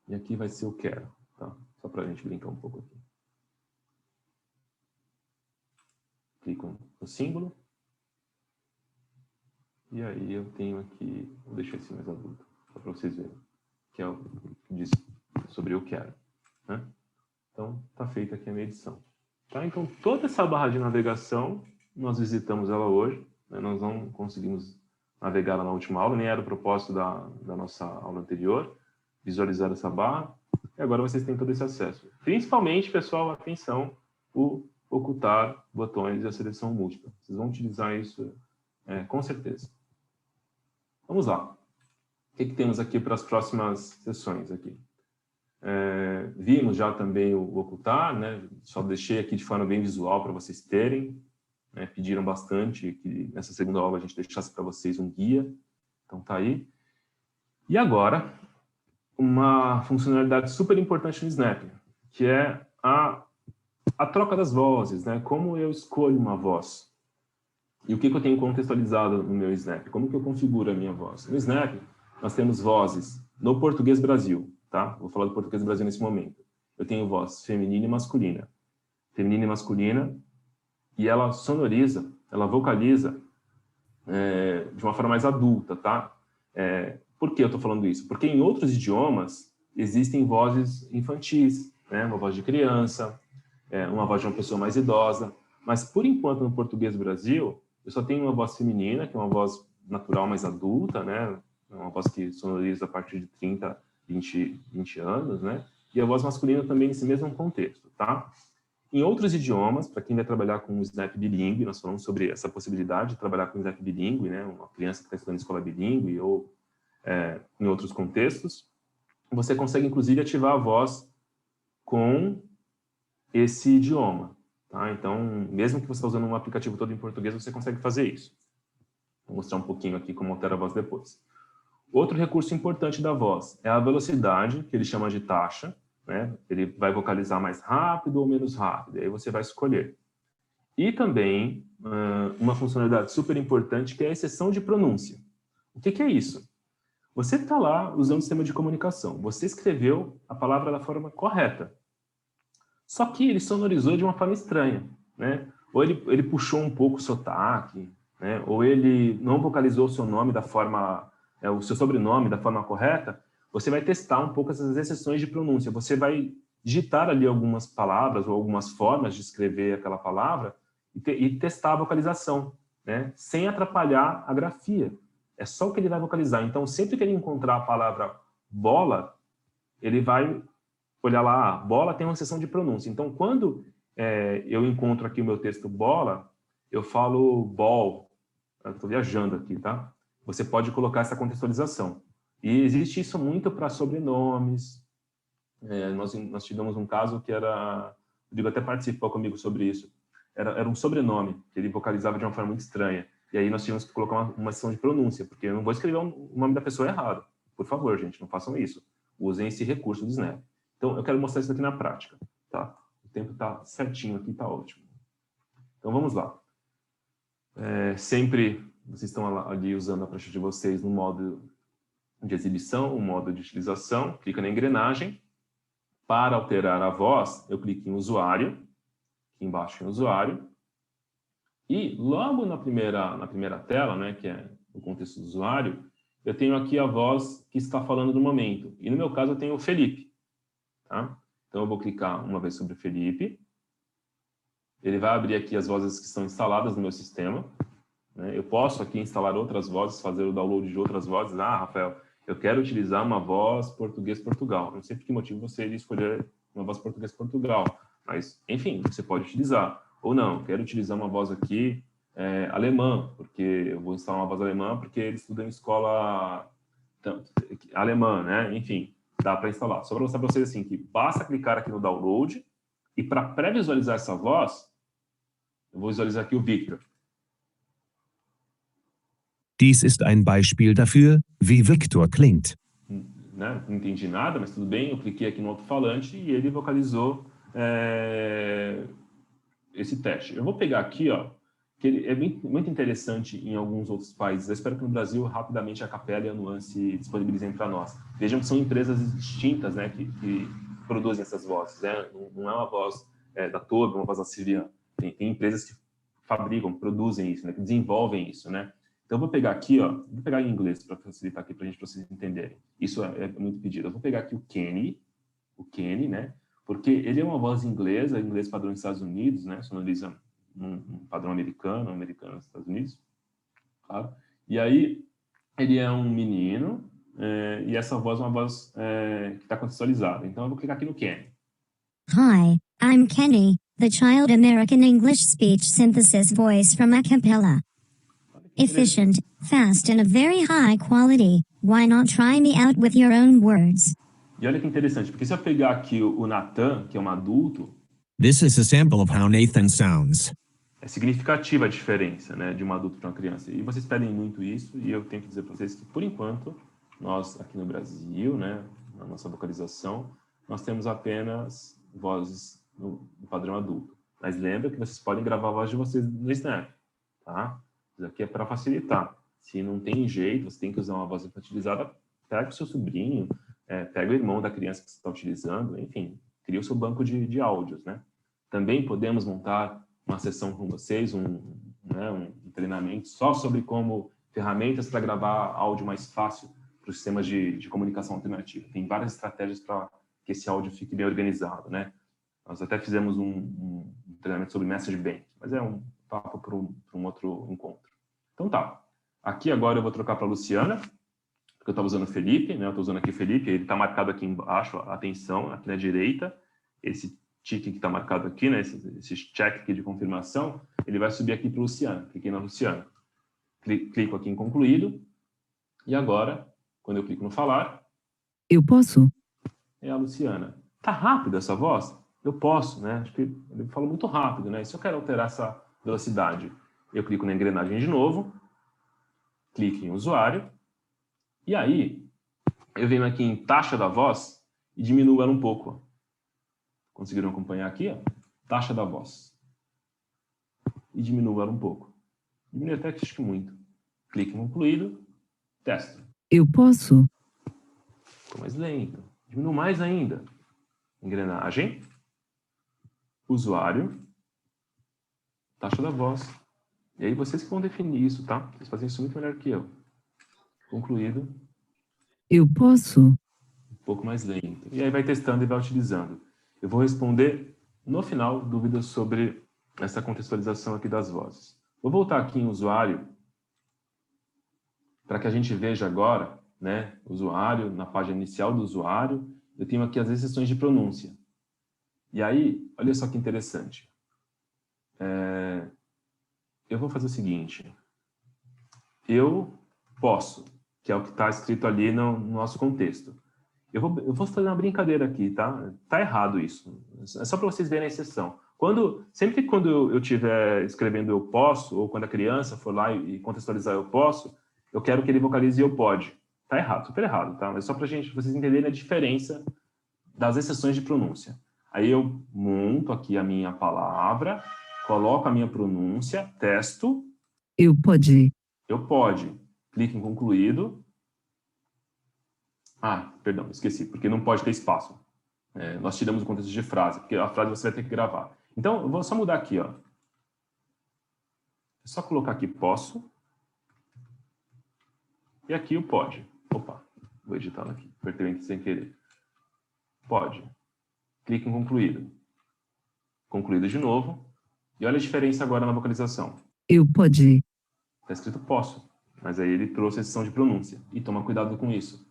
E aqui vai ser o quero, tá? Só para a gente brincar um pouco aqui. Clico no símbolo. E aí eu tenho aqui, vou deixar esse mais adulto, só para vocês verem, que é o que diz sobre eu quero, né? Então, está feita aqui a minha edição. Tá? Então, toda essa barra de navegação, nós visitamos ela hoje, né? Nós não conseguimos navegar na última aula, nem era o propósito da nossa aula anterior, visualizar essa barra, e agora vocês têm todo esse acesso. Principalmente, pessoal, atenção, o ocultar botões e a seleção múltipla. Vocês vão utilizar isso com certeza. Vamos lá. O que temos aqui para as próximas sessões aqui? Vimos já também o ocultar, né? Só deixei aqui de forma bem visual para vocês terem. Né? Pediram bastante que nessa segunda aula a gente deixasse para vocês um guia. Então tá aí. E agora, uma funcionalidade super importante no Snap, que é a troca das vozes, né? Como eu escolho uma voz. E o que eu tenho contextualizado no meu Snap? Como que eu configuro a minha voz? No Snap, nós temos vozes no português Brasil, tá? Vou falar do português Brasil nesse momento. Eu tenho voz feminina e masculina. Feminina e masculina, e ela sonoriza, ela vocaliza de uma forma mais adulta, tá? Por que eu estou falando isso? Porque em outros idiomas existem vozes infantis, né? Uma voz de criança, uma voz de uma pessoa mais idosa, mas por enquanto no português Brasil eu só tenho uma voz feminina, que é uma voz natural mais adulta, né? Uma voz que sonoriza a partir de 30, 20 anos, né? E a voz masculina também nesse mesmo contexto, tá? Em outros idiomas, para quem vai trabalhar com o Snap bilíngue, nós falamos sobre essa possibilidade de trabalhar com o Snap bilíngue, né? Uma criança que está estudando em escola bilíngue ou em outros contextos, você consegue inclusive ativar a voz com esse idioma, tá? Então, mesmo que você está usando um aplicativo todo em português, você consegue fazer isso. Vou mostrar um pouquinho aqui como altera a voz depois. Outro recurso importante da voz é a velocidade, que ele chama de taxa, né? Ele vai vocalizar mais rápido ou menos rápido, aí você vai escolher. E também uma funcionalidade super importante, que é a exceção de pronúncia. O que é isso? Você está lá usando o sistema de comunicação, você escreveu a palavra da forma correta, só que ele sonorizou de uma forma estranha, né? Ou ele puxou um pouco o sotaque, né? Ou ele não vocalizou o seu nome da forma, o seu sobrenome da forma correta. Você vai testar um pouco essas exceções de pronúncia. Você vai digitar ali algumas palavras ou algumas formas de escrever aquela palavra e testar a vocalização, né? Sem atrapalhar a grafia. É só o que ele vai vocalizar. Então, sempre que ele encontrar a palavra bola, ele vai olhar lá, bola tem uma exceção de pronúncia. Então, quando eu encontro aqui o meu texto bola, eu falo ball. Estou viajando aqui, tá? Você pode colocar essa contextualização. E existe isso muito para sobrenomes. Nós tivemos um caso que era... O Rodrigo até participou comigo sobre isso. Era um sobrenome, que ele vocalizava de uma forma muito estranha. E aí nós tínhamos que colocar uma exceção de pronúncia, porque eu não vou escrever o nome da pessoa errado. Por favor, gente, não façam isso. Usem esse recurso do Snap. Então, eu quero mostrar isso aqui na prática, tá? O tempo está certinho aqui, está ótimo. Então, vamos lá. Sempre, vocês estão ali usando a prancha de vocês no modo de exibição, o modo de utilização, clica na engrenagem. Para alterar a voz, eu clico em usuário, aqui embaixo em usuário, e logo na primeira tela, né, que é o contexto do usuário, eu tenho aqui a voz que está falando no momento. E no meu caso eu tenho o Felipe. Tá? Então eu vou clicar uma vez sobre o Felipe. Ele vai abrir aqui as vozes que estão instaladas no meu sistema. Né? Eu posso aqui instalar outras vozes, fazer o download de outras vozes. Ah, Rafael, eu quero utilizar uma voz português-Portugal. Não sei por que motivo você iria escolher uma voz português-Portugal. Mas, enfim, você pode utilizar. Ou não, quero utilizar uma voz aqui alemã, porque eu vou instalar uma voz alemã porque ele estuda em escola alemã, né? Enfim, dá para instalar. Só para mostrar para vocês assim, que basta clicar aqui no download e para pré-visualizar essa voz, eu vou visualizar aqui o Victor. Dies ist ein Beispiel dafür, wie Victor klingt. Né? Não entendi nada, mas tudo bem. Eu cliquei aqui no alto-falante e ele vocalizou esse teste. Eu vou pegar aqui, ó, que ele é muito interessante em alguns outros países. Eu espero que no Brasil, rapidamente, a Capela e a Nuance disponibilizem para nós. Vejam que são empresas distintas, né, que produzem essas vozes. Né? Não é uma voz da Tobii, uma voz da Sirian. Tem empresas que fabricam, produzem isso, né, que desenvolvem isso, né? Então, eu vou pegar aqui, ó, vou pegar em inglês para facilitar aqui para vocês entenderem. Isso é muito pedido. Eu vou pegar aqui o Kenny, né? Porque ele é uma voz inglesa, inglês padrão dos Estados Unidos, né? Sonoriza um padrão americano nos Estados Unidos, claro. E aí, ele é um menino, e essa voz é uma voz que está contextualizada. Então, eu vou clicar aqui no Kenny. Hi, I'm Kenny, the Child American English Speech Synthesis Voice from Acapella. Efficient, fast, and of very high quality. Why not try me out with your own words? E olha que interessante, porque se eu pegar aqui o Nathan, que é um adulto, This is a sample of how Nathan sounds. é significativa a diferença, né, de um adulto para uma criança. E vocês pedem muito isso, e eu tenho que dizer para vocês que, por enquanto, nós aqui no Brasil, né, na nossa vocalização, nós temos apenas vozes no padrão adulto. Mas lembra que vocês podem gravar a voz de vocês no Snap, tá? Isso aqui é para facilitar. Se não tem jeito, você tem que usar uma voz infantilizada, pega o seu sobrinho, pega o irmão da criança que você está utilizando, enfim, cria o seu banco de áudios, né? Também podemos montar uma sessão com vocês, um treinamento só sobre como ferramentas para gravar áudio mais fácil para os sistemas de comunicação alternativa. Tem várias estratégias para que esse áudio fique bem organizado, né? Nós até fizemos um treinamento sobre Message Bank, mas é um papo para um outro encontro. Então tá. Aqui agora eu vou trocar para a Luciana, porque eu estava usando o Felipe, né? Eu estou usando aqui o Felipe, ele está marcado aqui embaixo, atenção, aqui na direita. Esse tique que está marcado aqui, né? Esse check aqui de confirmação, ele vai subir aqui para o Luciana. Cliquei na Luciana. Clico aqui em concluído. E agora, quando eu clico no falar... Eu posso? É a Luciana. Tá rápida essa voz? Eu posso, né? Acho que ele falou muito rápido, né? E se eu quero alterar essa velocidade, eu clico na engrenagem de novo, clico em usuário, e aí eu venho aqui em taxa da voz e diminuo ela um pouco. Ó. Conseguiram acompanhar aqui? Ó? Taxa da voz. E diminuo ela um pouco. Diminui até que acho que muito. Clique em concluído, testo. Eu posso? Ficou mais lento. Diminuo mais ainda. Engrenagem, usuário, taxa da voz. E aí vocês que vão definir isso, tá? Vocês fazem isso muito melhor que eu. Concluído. Eu posso? Um pouco mais lento. E aí vai testando e vai utilizando. Eu vou responder no final dúvidas sobre essa contextualização aqui das vozes. Vou voltar aqui em usuário para que a gente veja agora, né? Usuário, na página inicial do usuário, eu tenho aqui as exceções de pronúncia. E aí, olha só que interessante. Eu vou fazer o seguinte. Eu posso, que é o que está escrito ali no nosso contexto. Eu vou fazer uma brincadeira aqui, tá? Tá errado isso. É só para vocês verem a exceção. Sempre que eu estiver escrevendo eu posso, ou quando a criança for lá e contextualizar eu posso, eu quero que ele vocalize eu pode. Tá errado, super errado, tá? Mas só para vocês entenderem a diferença das exceções de pronúncia. Aí eu monto aqui a minha palavra, coloco a minha pronúncia, testo. Eu pode. Eu pode. Clique em concluído. Ah, perdão, esqueci, porque não pode ter espaço. Nós tiramos o contexto de frase, porque a frase você vai ter que gravar. Então, eu vou só mudar aqui, ó. É só colocar aqui posso. E aqui o pode. Opa, vou editar aqui. Apertei o enter sem querer. Pode. Clique em concluído. Concluído de novo. E olha a diferença agora na vocalização. Eu pode. Está escrito posso, mas aí ele trouxe a exceção de pronúncia. E toma cuidado com isso.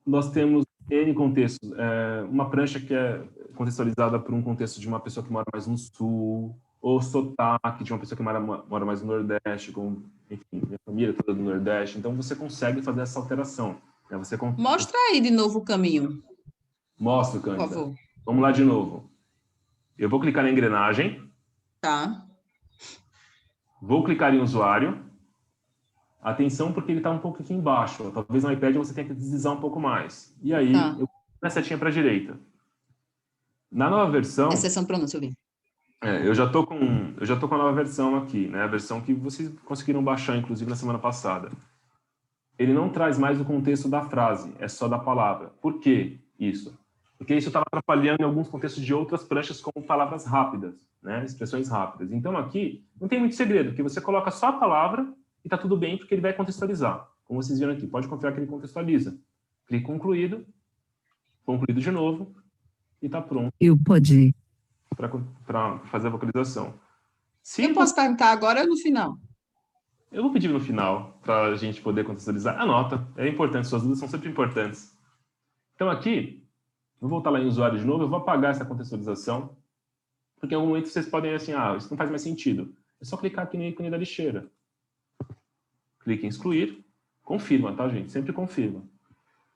Nós temos N contextos. Uma prancha que é contextualizada por um contexto de uma pessoa que mora mais no sul, ou sotaque de uma pessoa que mora mais no Nordeste, com, enfim, minha família toda do Nordeste. Então, você consegue fazer essa alteração. Né? Mostra aí de novo o caminho. Mostra, Cândida. Por favor. Vamos lá de novo. Eu vou clicar na engrenagem. Tá. Vou clicar em usuário. Atenção, porque ele está um pouco aqui embaixo. Talvez no iPad você tenha que deslizar um pouco mais. E aí, eu vou na setinha para a direita. Na nova versão... Exceção pronúncia, eu vi. Eu já tô com a nova versão aqui, né? A versão que vocês conseguiram baixar, inclusive, na semana passada. Ele não traz mais o contexto da frase, é só da palavra. Por que isso? Porque isso estava atrapalhando em alguns contextos de outras pranchas como palavras rápidas, né? Expressões rápidas. Então, aqui, não tem muito segredo, porque você coloca só a palavra e tá tudo bem, porque ele vai contextualizar. Como vocês viram aqui, pode confiar que ele contextualiza. Clique concluído, concluído de novo, e tá pronto. Eu pode. Para fazer a vocalização. Eu posso perguntar agora ou no final? Eu vou pedir no final, para a gente poder contextualizar. Anota, é importante, suas dúvidas são sempre importantes. Então aqui, vou voltar lá em usuário de novo, eu vou apagar essa contextualização, porque em algum momento vocês podem assim, isso não faz mais sentido. É só clicar aqui no ícone da lixeira. Clique em excluir, confirma, tá, gente? Sempre confirma.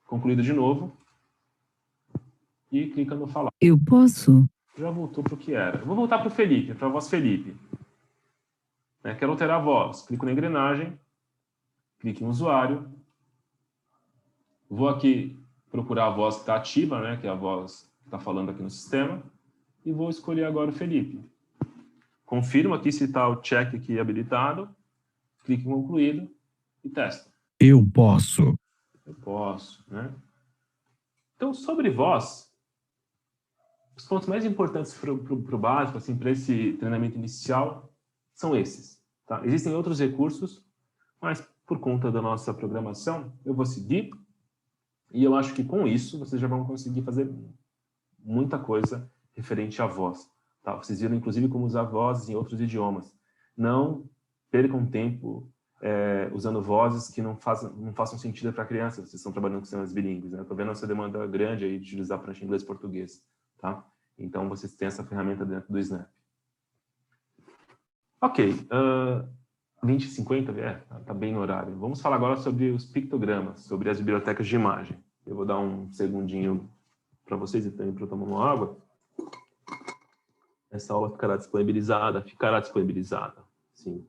Concluído de novo. E clica no falar. Eu posso? Já voltou para o que era. Eu vou voltar para o Felipe, para a voz Felipe. Quero alterar a voz. Clico na engrenagem, clique em usuário. Vou aqui procurar a voz que está ativa, né, que é a voz que está falando aqui no sistema. E vou escolher agora o Felipe. Confirmo aqui se está o check aqui habilitado. Clique em concluído e testa. Eu posso. Eu posso, né? Então, sobre voz, os pontos mais importantes para o básico, assim, para esse treinamento inicial, são esses. Tá? Existem outros recursos, mas por conta da nossa programação, eu vou seguir. E eu acho que com isso, vocês já vão conseguir fazer muita coisa referente à voz. Tá? Vocês viram, inclusive, como usar vozes em outros idiomas. Não percam tempo usando vozes que não façam sentido para crianças. Vocês estão trabalhando com sistemas bilíngues, né? Estou vendo essa demanda grande aí de utilizar prancha inglês e português. Tá? Então, vocês têm essa ferramenta dentro do Snap. Ok. 20h50, tá bem no horário. Vamos falar agora sobre os pictogramas, sobre as bibliotecas de imagem. Eu vou dar um segundinho para vocês e também para eu tomar uma água. Essa aula ficará disponibilizada, sim.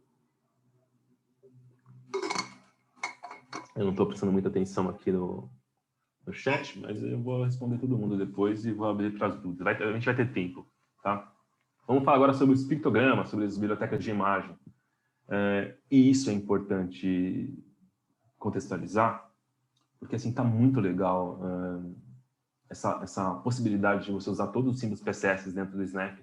Eu não estou prestando muita atenção aqui no chat, mas eu vou responder todo mundo depois e vou abrir para as dúvidas. A gente vai ter tempo, tá? Vamos falar agora sobre os pictogramas, sobre as bibliotecas de imagem. E isso é importante contextualizar, porque assim está muito legal essa possibilidade de você usar todos os símbolos PCS dentro do Snap,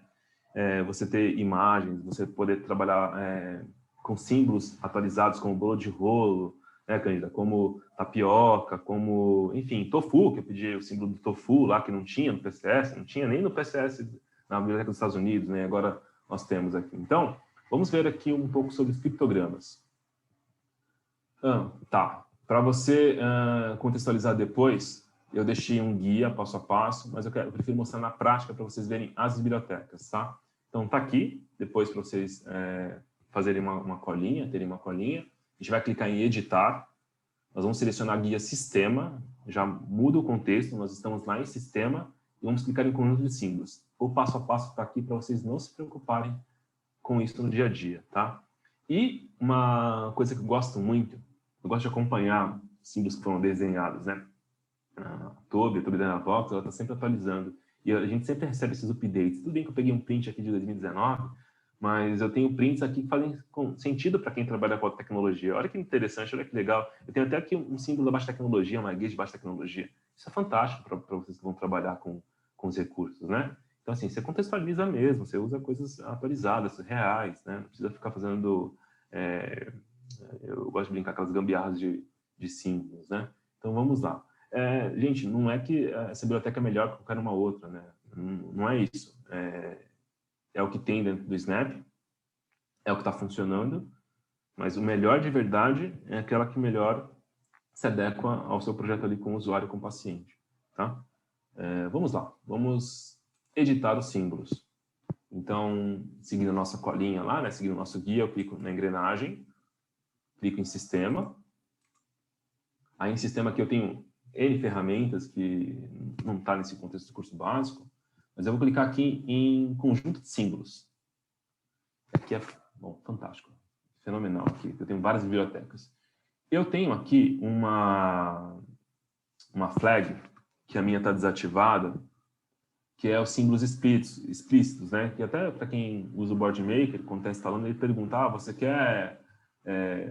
você ter imagens, você poder trabalhar com símbolos atualizados como bolo de rolo, né, Cândida? Como tapioca, como, enfim, tofu, que eu pedi o símbolo do tofu lá, que não tinha no PCS, não tinha nem no PCS na Biblioteca dos Estados Unidos, né? Agora nós temos aqui. Então, vamos ver aqui um pouco sobre os pictogramas. Tá. Para você contextualizar depois, eu deixei um guia passo a passo, mas eu prefiro mostrar na prática para vocês verem as bibliotecas, tá? Então, tá aqui, depois para vocês fazerem uma colinha, terem uma colinha. A gente vai clicar em editar, nós vamos selecionar a guia sistema, já muda o contexto, nós estamos lá em sistema, e vamos clicar em conjunto de símbolos. O passo a passo está aqui para vocês não se preocuparem com isso no dia a dia, tá? E uma coisa que eu gosto muito, eu gosto de acompanhar símbolos que foram desenhados, né? A Toby Dynavox, ela está sempre atualizando. E a gente sempre recebe esses updates. Tudo bem que eu peguei um print aqui de 2019, mas eu tenho prints aqui que fazem sentido para quem trabalha com alta tecnologia. Olha que interessante, olha que legal. Eu tenho até aqui um símbolo da baixa tecnologia, uma guia de baixa tecnologia. Isso é fantástico para vocês que vão trabalhar com os recursos, né? Então, assim, você contextualiza mesmo, você usa coisas atualizadas, reais, né? Não precisa ficar fazendo... eu gosto de brincar com aquelas gambiarras de símbolos, né? Então, vamos lá. Gente, não é que essa biblioteca é melhor que qualquer uma outra, né? Não é isso. É o que tem dentro do Snap, é o que está funcionando, mas o melhor de verdade é aquela que melhor se adequa ao seu projeto ali com o usuário, com o paciente, tá? Vamos lá, vamos editar os símbolos. Então, seguindo a nossa colinha lá, né, seguindo o nosso guia, eu clico na engrenagem, clico em sistema. Aí em sistema aqui eu tenho N ferramentas que não está nesse contexto do curso básico, mas eu vou clicar aqui em conjunto de símbolos. Aqui é, bom, fantástico, fenomenal aqui, eu tenho várias bibliotecas. Eu tenho aqui uma flag, que a minha está desativada, que é os símbolos explícitos, né? Que até para quem usa o BoardMaker, quando está instalando, ele pergunta, você quer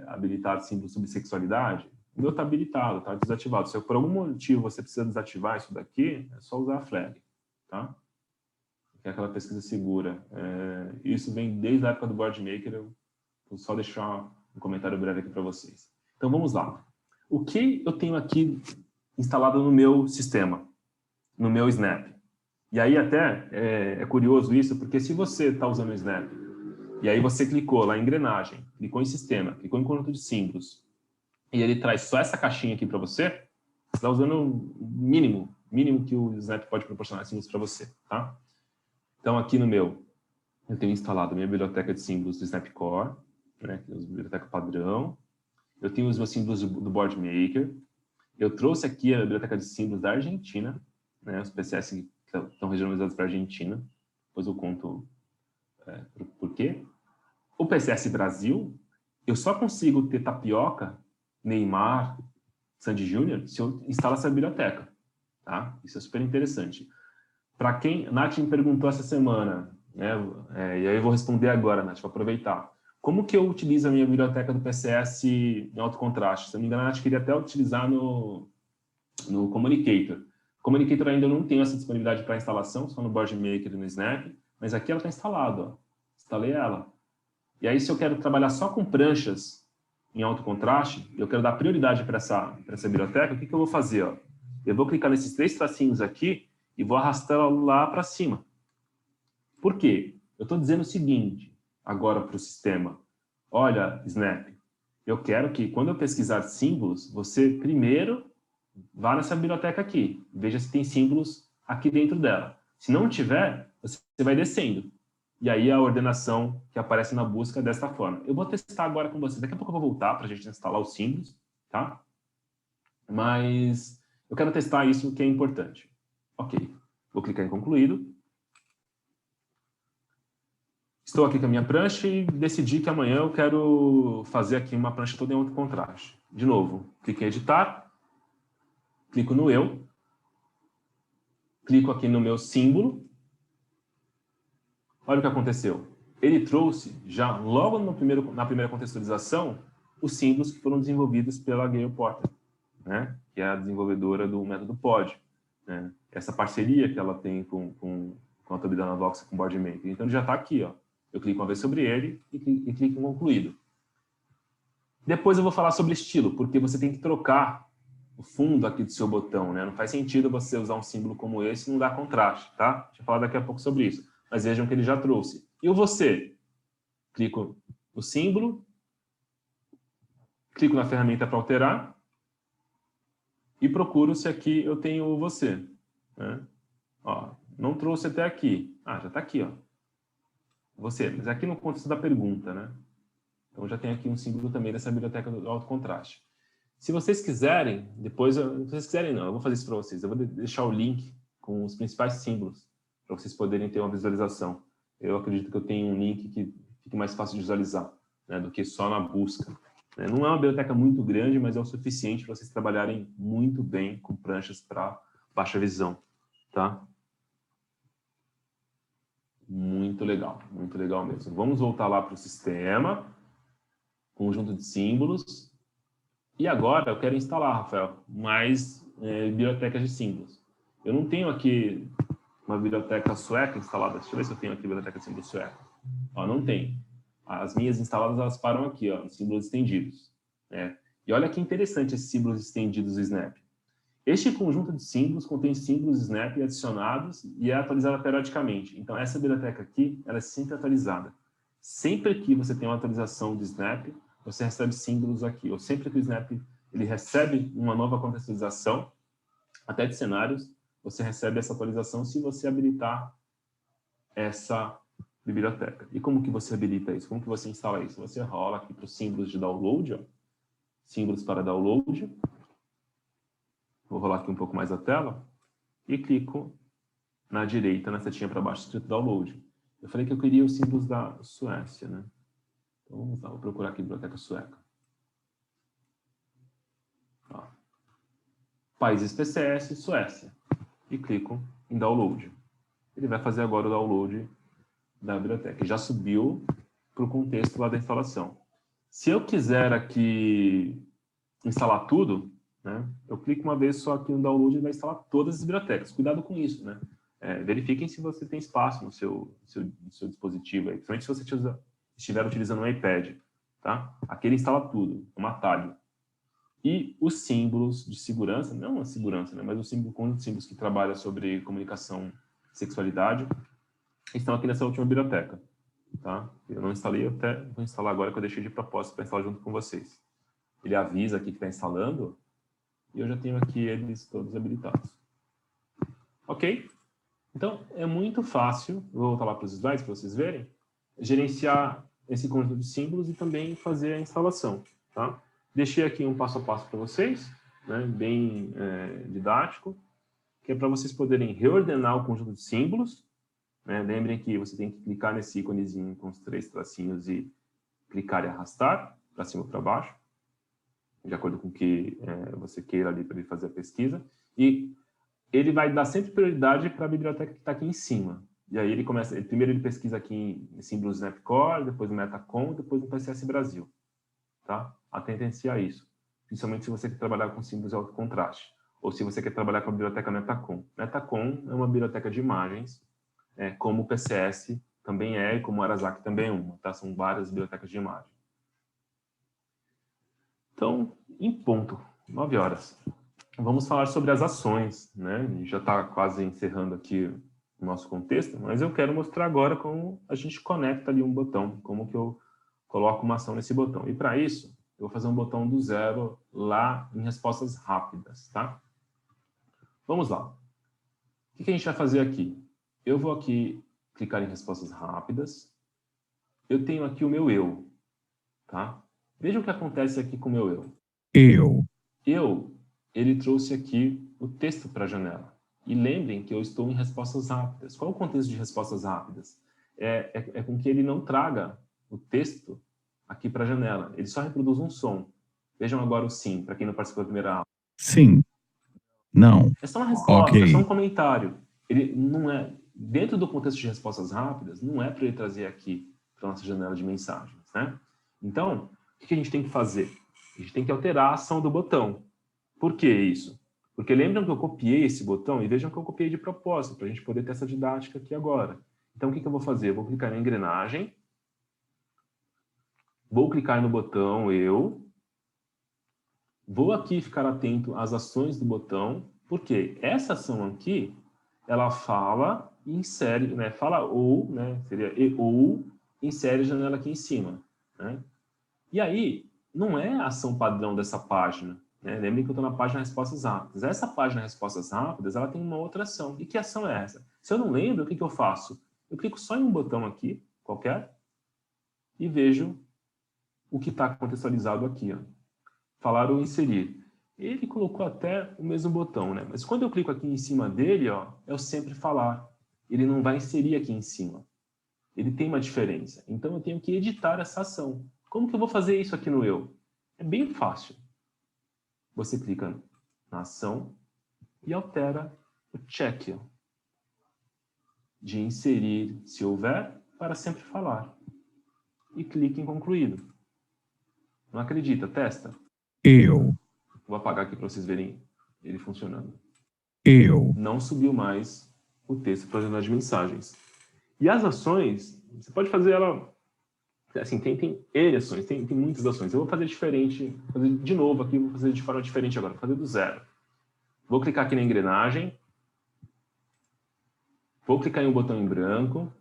habilitar símbolos sobre sexualidade? O meu está habilitado, está desativado. Se por algum motivo você precisa desativar isso daqui, é só usar a flag, tá? Que é aquela pesquisa segura. Isso vem desde a época do BoardMaker, eu vou só deixar um comentário breve aqui para vocês. Então, vamos lá. O que eu tenho aqui instalado no meu sistema, no meu Snap? E aí até é curioso isso, porque se você está usando o Snap E aí você clicou lá em engrenagem, clicou em sistema, clicou em conjunto de símbolos, e ele traz só essa caixinha aqui para você, você está usando o mínimo que o Snap pode proporcionar símbolos para você, tá? Então aqui no meu, eu tenho instalado a minha biblioteca de símbolos do Snapcore, né, que é a biblioteca padrão. Eu tenho os meus símbolos do BoardMaker. Eu trouxe aqui a biblioteca de símbolos da Argentina, né, os PCS que estão regionalizados para a Argentina. Depois eu conto por quê. O PCS Brasil, eu só consigo ter Tapioca, Neymar, Sandy Júnior se eu instalo essa biblioteca. Tá? Isso é super interessante. Para quem... A Nath me perguntou essa semana, né, e aí eu vou responder agora, Nath, para aproveitar. Como que eu utilizo a minha biblioteca do PCS em alto contraste? Se não me engano, a Nath queria até utilizar no Communicator. Communicator ainda não tem essa disponibilidade para instalação, só no BoardMaker e no Snap, mas aqui ela está instalada, ó. Instalei ela. E aí, se eu quero trabalhar só com pranchas em alto contraste, eu quero dar prioridade para essa biblioteca, o que eu vou fazer? Ó? Eu vou clicar nesses 3 tracinhos aqui e vou arrastar lá para cima. Por quê? Eu estou dizendo o seguinte, agora para o sistema. Olha, Snap, eu quero que, quando eu pesquisar símbolos, você primeiro vá nessa biblioteca aqui. Veja se tem símbolos aqui dentro dela. Se não tiver, você vai descendo. E aí a ordenação que aparece na busca é desta forma. Eu vou testar agora com vocês. Daqui a pouco eu vou voltar para a gente instalar os símbolos, tá? Mas eu quero testar isso que é importante. Ok. Vou clicar em concluído. Estou aqui com a minha prancha e decidi que amanhã eu quero fazer aqui uma prancha toda em alto contraste. De novo, clico em editar, clico no eu, clico aqui no meu símbolo. Olha o que aconteceu. Ele trouxe, já logo na primeira contextualização, os símbolos que foram desenvolvidos pela Gayle Porter, né? Que é a desenvolvedora do método POD. Né? Essa parceria que ela tem com a Tobidana Vox com o BoardMaker. Então ele já está aqui, ó. Eu clico uma vez sobre ele e clico em concluído. Depois eu vou falar sobre estilo, porque você tem que trocar o fundo aqui do seu botão, né? Não faz sentido você usar um símbolo como esse e não dar contraste, tá? Deixa eu falar daqui a pouco sobre isso. Mas vejam que ele já trouxe. E o você? Clico no símbolo, clico na ferramenta para alterar e procuro se aqui eu tenho o você. Né? Ó, não trouxe até aqui. Ah, já está aqui, ó. Você, mas aqui no contexto da pergunta, né? Então já tem aqui um símbolo também dessa biblioteca do alto contraste. Se vocês quiserem, depois, se vocês quiserem não, eu vou fazer isso para vocês. Eu vou deixar o link com os principais símbolos para vocês poderem ter uma visualização. Eu acredito que eu tenho um link que fique mais fácil de visualizar, né, do que só na busca. Né? Não é uma biblioteca muito grande, mas é o suficiente para vocês trabalharem muito bem com pranchas para baixa visão, tá? Muito legal mesmo. Vamos voltar lá para o sistema, conjunto de símbolos. E agora eu quero instalar, Rafael, mais bibliotecas de símbolos. Eu não tenho aqui uma biblioteca sueca instalada. Deixa eu ver se eu tenho aqui a biblioteca de símbolos sueca. Ó, não tem. As minhas instaladas, elas param aqui, ó, nos símbolos estendidos. Né? E olha que interessante esses símbolos estendidos do Snap. Este conjunto de símbolos contém símbolos Snap adicionados e é atualizada periodicamente. Então, essa biblioteca aqui, ela é sempre atualizada. Sempre que você tem uma atualização do Snap, você recebe símbolos aqui. Ou sempre que o Snap ele recebe uma nova contextualização, até de cenários, você recebe essa atualização se você habilitar essa biblioteca. E como que você habilita isso? Como que você instala isso? Você rola aqui para os símbolos de download, ó. Símbolos para download. Vou rolar aqui um pouco mais a tela e clico na direita, na setinha para baixo, escrito download. Eu falei que eu queria os símbolos da Suécia, né? Então vamos lá, vou procurar aqui biblioteca sueca. Ó. Países PCS, Suécia. E clico em download. Ele vai fazer agora o download da biblioteca. Já subiu para o contexto lá da instalação. Se eu quiser aqui instalar tudo, né, eu clico uma vez só aqui no download e vai instalar todas as bibliotecas. Cuidado com isso, né? Verifiquem se você tem espaço no seu dispositivo, aí, principalmente se você estiver utilizando um iPad. Tá? Aqui ele instala tudo, um atalho. E os símbolos de segurança, não a segurança, né, mas o conjunto de símbolos que trabalha sobre comunicação e sexualidade, estão aqui nessa última biblioteca. tá? Eu não instalei, eu até vou instalar agora que eu deixei de propósito para instalar junto com vocês. Ele avisa aqui que está instalando e eu já tenho aqui eles todos habilitados. Ok? Então, é muito fácil, vou voltar lá para os slides para vocês verem, gerenciar esse conjunto de símbolos e também fazer a instalação, tá? Deixei aqui um passo a passo para vocês, né, bem didático, que é para vocês poderem reordenar o conjunto de símbolos, né? Lembrem que você tem que clicar nesse íconezinho com os 3 tracinhos e clicar e arrastar para cima ou para baixo, de acordo com o que você queira ali para ele fazer a pesquisa. E ele vai dar sempre prioridade para a biblioteca que está aqui em cima. E aí ele começa, primeiro ele pesquisa aqui em símbolos Snapcore, depois no Metacom, depois no PCS Brasil. Tá? Atentem-se a isso. Principalmente se você quer trabalhar com símbolos de alto contraste. Ou se você quer trabalhar com a biblioteca Metacom. Metacom é uma biblioteca de imagens, como o PCS também é, e como o Arasaki também é uma. Tá? São várias bibliotecas de imagem. Então, em ponto, 9 horas. Vamos falar sobre as ações, né? A gente já está quase encerrando aqui o nosso contexto, mas eu quero mostrar agora como a gente conecta ali um botão, como que eu coloco uma ação nesse botão. E para isso, eu vou fazer um botão do zero lá em respostas rápidas, tá? Vamos lá. O que a gente vai fazer aqui? Eu vou aqui clicar em respostas rápidas. Eu tenho aqui o meu eu, tá? Veja o que acontece aqui com o meu eu. Ele trouxe aqui o texto para a janela. E lembrem que eu estou em respostas rápidas. Qual é o contexto de respostas rápidas? É com que ele não traga o texto aqui para a janela. Ele só reproduz um som. Vejam agora o sim, para quem não participou da primeira aula. Sim. Não. É só uma resposta, Ok. é só um comentário. Ele não é, dentro do contexto de respostas rápidas, não é para ele trazer aqui para a nossa janela de mensagens, né? Então, o que a gente tem que fazer? A gente tem que alterar a ação do botão. Por que isso? Porque lembram que eu copiei esse botão? E vejam que eu copiei de propósito, para a gente poder ter essa didática aqui agora. Então, o que eu vou fazer? Eu vou clicar na engrenagem, vou clicar no botão eu, vou aqui ficar atento às ações do botão, porque essa ação aqui, ela fala e insere, né? Fala ou, né? Seria e ou, insere a janela aqui em cima, né? E aí, não é a ação padrão dessa página, né? Lembrem que eu estou na página Respostas Rápidas. Essa página Respostas Rápidas, ela tem uma outra ação. E que ação é essa? Se eu não lembro, o que eu faço? Eu clico só em um botão aqui, qualquer, e vejo o que está contextualizado aqui, ó. Falar ou inserir. Ele colocou até o mesmo botão, né? Mas quando eu clico aqui em cima dele, ó, é o sempre falar. Ele não vai inserir aqui em cima. Ele tem uma diferença. Então eu tenho que editar essa ação. Como que eu vou fazer isso aqui no eu? É bem fácil. Você clica na ação e altera o check, ó, de inserir, se houver, para sempre falar. E clique em concluído. Não acredita? Testa. Eu. Vou apagar aqui para vocês verem ele funcionando. Eu. Não subiu mais o texto para a janela de mensagens. E as ações, você pode fazer ela... Assim, tem N ações, tem muitas ações. Eu vou fazer diferente, vou fazer de novo aqui, vou fazer de forma diferente agora, vou fazer do zero. Vou clicar aqui na engrenagem. Vou clicar em um botão em branco.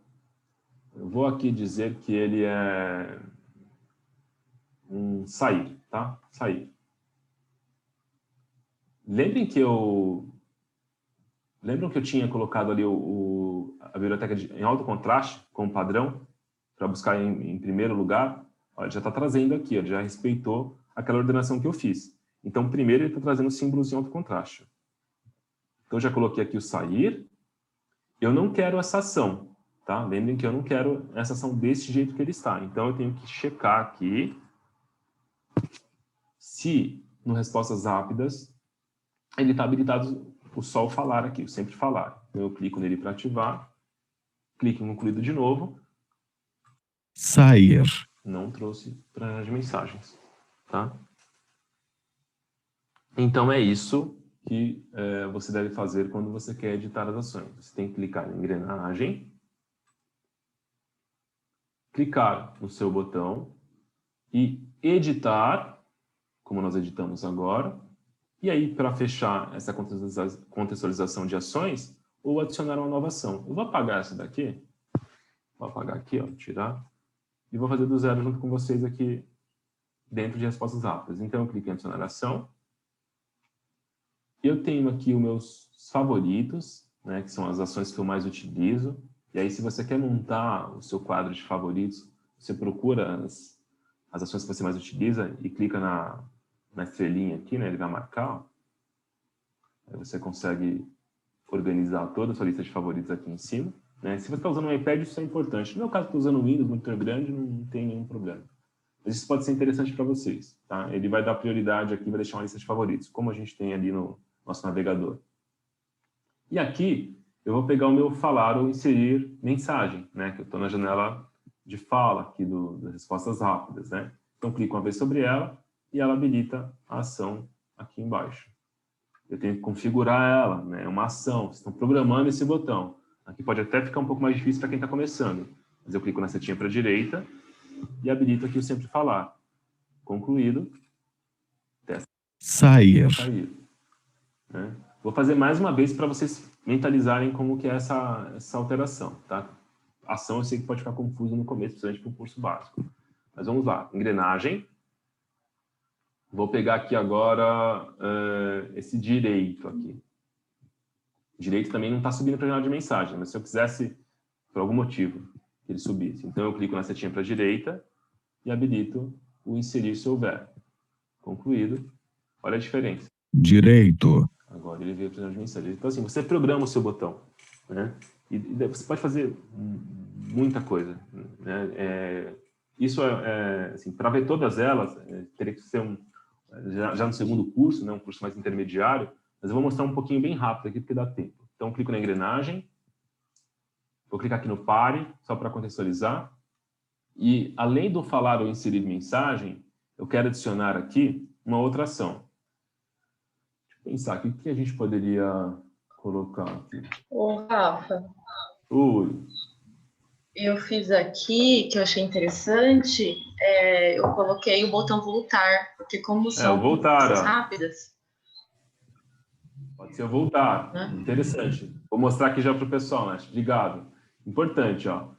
Eu vou aqui dizer que ele é um sair, tá? Sair. Lembram que eu tinha colocado ali a biblioteca em alto contraste como padrão para buscar em primeiro lugar? Olha, já está trazendo aqui, ele já respeitou aquela ordenação que eu fiz. Então, primeiro ele está trazendo símbolos em alto contraste. Então, já coloquei aqui o sair. Eu não quero essa ação, tá? Lembrem que eu não quero essa ação desse jeito que ele está. Então, eu tenho que checar aqui se, no Respostas Rápidas, ele está habilitado o só o falar aqui, o sempre falar. Então, eu clico nele para ativar, clico em concluído de novo. Sair. Não trouxe para as mensagens, tá? Então, é isso que você deve fazer quando você quer editar as ações. Você tem que clicar em engrenagem, clicar no seu botão e editar, como nós editamos agora. E aí, para fechar essa contextualização de ações, ou adicionar uma nova ação. Eu vou apagar essa daqui, Vou apagar aqui, ó, tirar. E vou fazer do zero junto com vocês aqui dentro de respostas rápidas. Então, eu clico em adicionar ação. Eu tenho aqui os meus favoritos, né, que são as ações que eu mais utilizo. E aí, se você quer montar o seu quadro de favoritos, você procura as ações que você mais utiliza e clica na estrelinha aqui, né, ele vai marcar. Ó. Aí você consegue organizar toda a sua lista de favoritos aqui em cima. Né? Se você está usando um iPad, isso é importante. No meu caso, estou usando um Windows, monitor grande, não tem nenhum problema. Mas isso pode ser interessante para vocês. Tá? Ele vai dar prioridade aqui, vai deixar uma lista de favoritos, como a gente tem ali no nosso navegador. E aqui, eu vou pegar o meu falar ou inserir mensagem, né? Que eu estou na janela de fala aqui das respostas rápidas. Né? Então, clico uma vez sobre ela e ela habilita a ação aqui embaixo. Eu tenho que configurar ela, né? É uma ação. Vocês estão programando esse botão. Aqui pode até ficar um pouco mais difícil para quem está começando. Mas eu clico na setinha para a direita e habilito aqui o sempre falar. Concluído. Sair. Né? Vou fazer mais uma vez para vocês mentalizarem como que é essa alteração. Tá? Ação eu sei que pode ficar confuso no começo, principalmente para o curso básico. Mas vamos lá. Engrenagem. Vou pegar aqui agora esse direito aqui. Direito também não está subindo para a janela de mensagem, mas se eu quisesse, por algum motivo, que ele subisse. Então, eu clico na setinha para a direita e habilito o inserir se houver. Concluído. Olha a diferença. Direito. Agora ele veio para a janela de mensagem. Então, assim, você programa o seu botão. Né? E você pode fazer muita coisa. Né? Isso assim, para ver todas elas, teria que ser já no segundo curso, né? Um curso mais intermediário. Mas eu vou mostrar um pouquinho bem rápido aqui, porque dá tempo. Então, clico na engrenagem. Vou clicar aqui no pare, só para contextualizar. E, além do falar ou inserir mensagem, eu quero adicionar aqui uma outra ação. Deixa eu pensar aqui, o que a gente poderia colocar aqui? Ô, Rafa, Ui. eu fiz aqui, que eu achei interessante, eu coloquei o botão voltar, porque como são voltar, respostas ó. rápidas... Pode ser voltar. Interessante. Vou mostrar aqui já para o pessoal, Nath. Ligado. Importante, ó.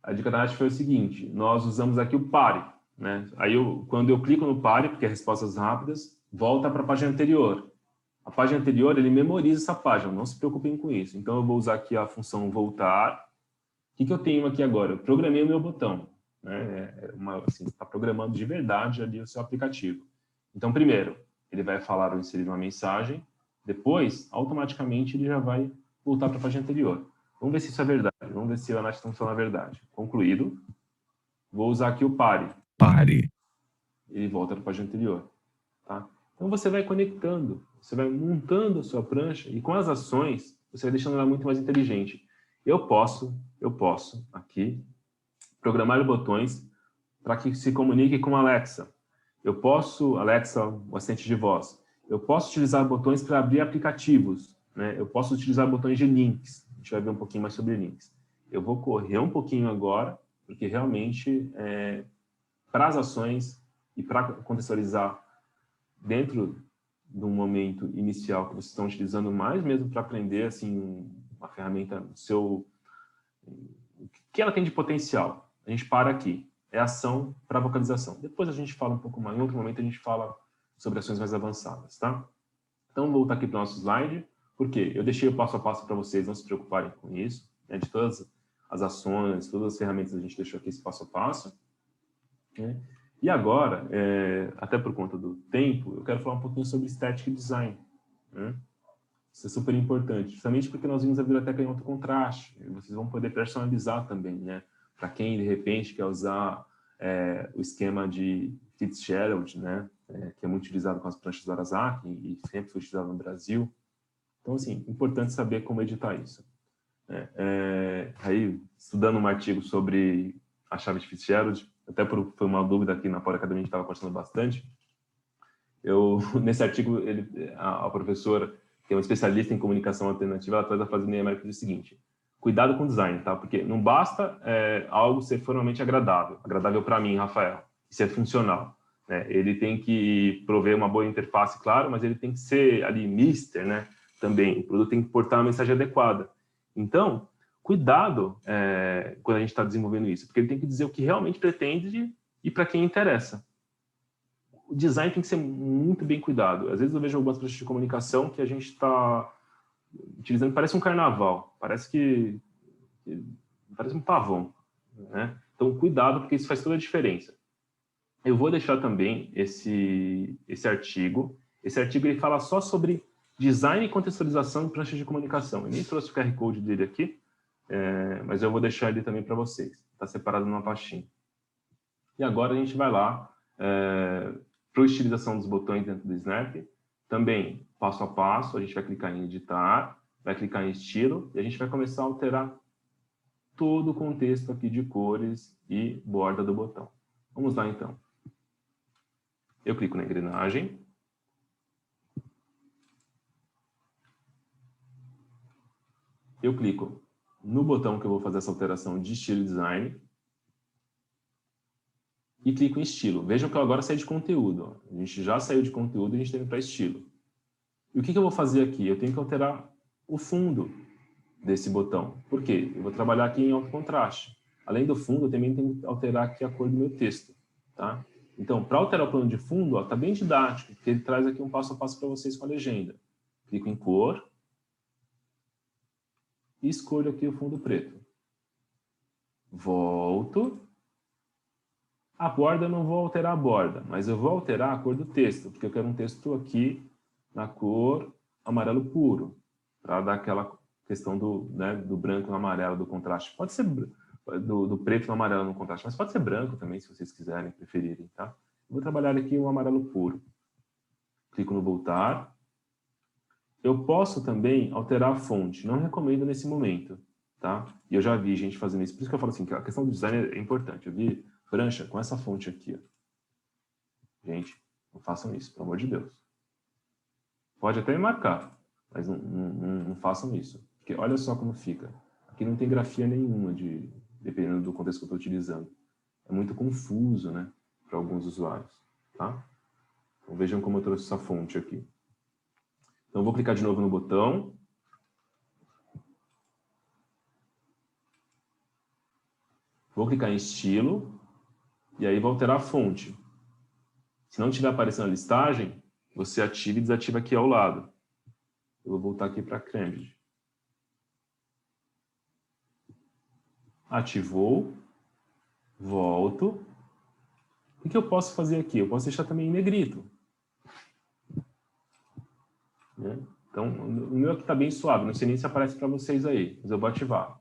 A dica da Nath foi o seguinte. Nós usamos aqui o pare. Né? Aí, quando eu clico no pare, porque é respostas rápidas, volta para a página anterior. A página anterior, ele memoriza essa página. Não se preocupem com isso. Então, eu vou usar aqui a função voltar. O que eu tenho aqui agora? Eu programei o meu botão. Né? Assim, está programando de verdade ali o seu aplicativo. Então, primeiro, ele vai falar ou inserir uma mensagem. Depois, automaticamente, ele já vai voltar para a página anterior. Vamos ver se isso é verdade. Vamos ver se a Nath está falando a verdade. Concluído. Vou usar aqui o pare. Pare. Ele volta para a página anterior. Tá? Então, você vai conectando. Você vai montando a sua prancha e com as ações, você vai deixando ela muito mais inteligente. Eu posso aqui, programar botões para que se comunique com a Alexa. Eu posso, Alexa, o assistente de voz. Eu posso utilizar botões para abrir aplicativos, né? Eu posso utilizar botões de links. A gente vai ver um pouquinho mais sobre links. Eu vou correr um pouquinho agora, porque realmente, para as ações e para contextualizar dentro de um momento inicial que vocês estão utilizando mais mesmo para aprender assim, uma ferramenta o que ela tem de potencial. A gente para aqui. É ação para vocalização. Depois a gente fala um pouco mais, em outro momento a gente fala sobre ações mais avançadas, tá? Então, vou voltar aqui para o nosso slide. Por quê? Eu deixei o passo a passo para vocês não se preocuparem com isso. Né? De todas as ações, todas as ferramentas, a gente deixou aqui esse passo a passo. Né? E agora, até por conta do tempo, eu quero falar um pouquinho sobre Static Design. Né? Isso é super importante, justamente porque nós vimos a biblioteca em alto contraste. Vocês vão poder personalizar também, né? Para quem, de repente, quer usar o esquema de Fitzgerald, né? Que é muito utilizado com as pranchas do Arazaki e sempre foi utilizado no Brasil. Então, assim, importante saber como editar isso. Aí, estudando um artigo sobre a chave de Fitzgerald, até foi uma dúvida aqui na Power Academy, a gente estava conversando bastante. Nesse artigo, a professora, que é uma especialista em comunicação alternativa, ela traz a frase meio que diz o seguinte: cuidado com o design, tá? Porque não basta algo ser formalmente agradável para mim, Rafael, e ser funcional. Né? Ele tem que prover uma boa interface, claro, mas ele tem que ser ali mister, né? Também. O produto tem que portar uma mensagem adequada. Então, cuidado quando a gente está desenvolvendo isso, porque ele tem que dizer o que realmente pretende e para quem interessa. O design tem que ser muito bem cuidado. Às vezes eu vejo algumas pranchas de comunicação que a gente está utilizando, parece um carnaval, parece um pavão, né? Então, cuidado, porque isso faz toda a diferença. Eu vou deixar também esse artigo. Esse artigo ele fala só sobre design e contextualização de pranchas de comunicação. Eu nem trouxe o QR Code dele aqui, mas eu vou deixar ele também para vocês. Está separado numa pastinha. E agora a gente vai lá para a estilização dos botões dentro do Snap. Também, passo a passo, a gente vai clicar em editar, vai clicar em estilo, e a gente vai começar a alterar todo o contexto aqui de cores e borda do botão. Vamos lá, então. Eu clico na engrenagem. Eu clico no botão que eu vou fazer essa alteração de estilo e design. E clico em estilo. Vejam que eu agora saí de conteúdo. Ó. A gente já saiu de conteúdo e a gente está indo para estilo. E o que eu vou fazer aqui? Eu tenho que alterar o fundo desse botão. Por quê? Eu vou trabalhar aqui em alto contraste. Além do fundo, eu também tenho que alterar aqui a cor do meu texto. Tá? Então, para alterar o plano de fundo, está bem didático, porque ele traz aqui um passo a passo para vocês com a legenda. Clico em cor e escolho aqui o fundo preto. Volto. A borda, eu não vou alterar a borda, mas eu vou alterar a cor do texto, porque eu quero um texto aqui na cor amarelo puro, para dar aquela questão do branco no amarelo, do contraste. Pode ser do preto no amarelo no contraste, mas pode ser branco também, se vocês quiserem, preferirem, tá? Eu vou trabalhar aqui o amarelo puro. Clico no voltar. Eu posso também alterar a fonte, não recomendo nesse momento, tá? E eu já vi gente fazendo isso, por isso que eu falo assim, que a questão do design é importante. Eu vi prancha com essa fonte aqui, ó. Gente, não façam isso, pelo amor de Deus. Pode até marcar, mas não façam isso. Porque olha só como fica. Aqui não tem grafia nenhuma, dependendo do contexto que eu estou utilizando. É muito confuso, né, para alguns usuários, tá? Então vejam como eu trouxe essa fonte aqui. Então eu vou clicar de novo no botão. Vou clicar em estilo. E aí vou alterar a fonte. Se não estiver aparecendo a listagem, você ativa e desativa aqui ao lado. Eu vou voltar aqui para Candid. Ativou. Volto. O que eu posso fazer aqui? Eu posso deixar também em negrito. Né? Então, o meu aqui está bem suave. Não sei nem se aparece para vocês aí, mas eu vou ativar.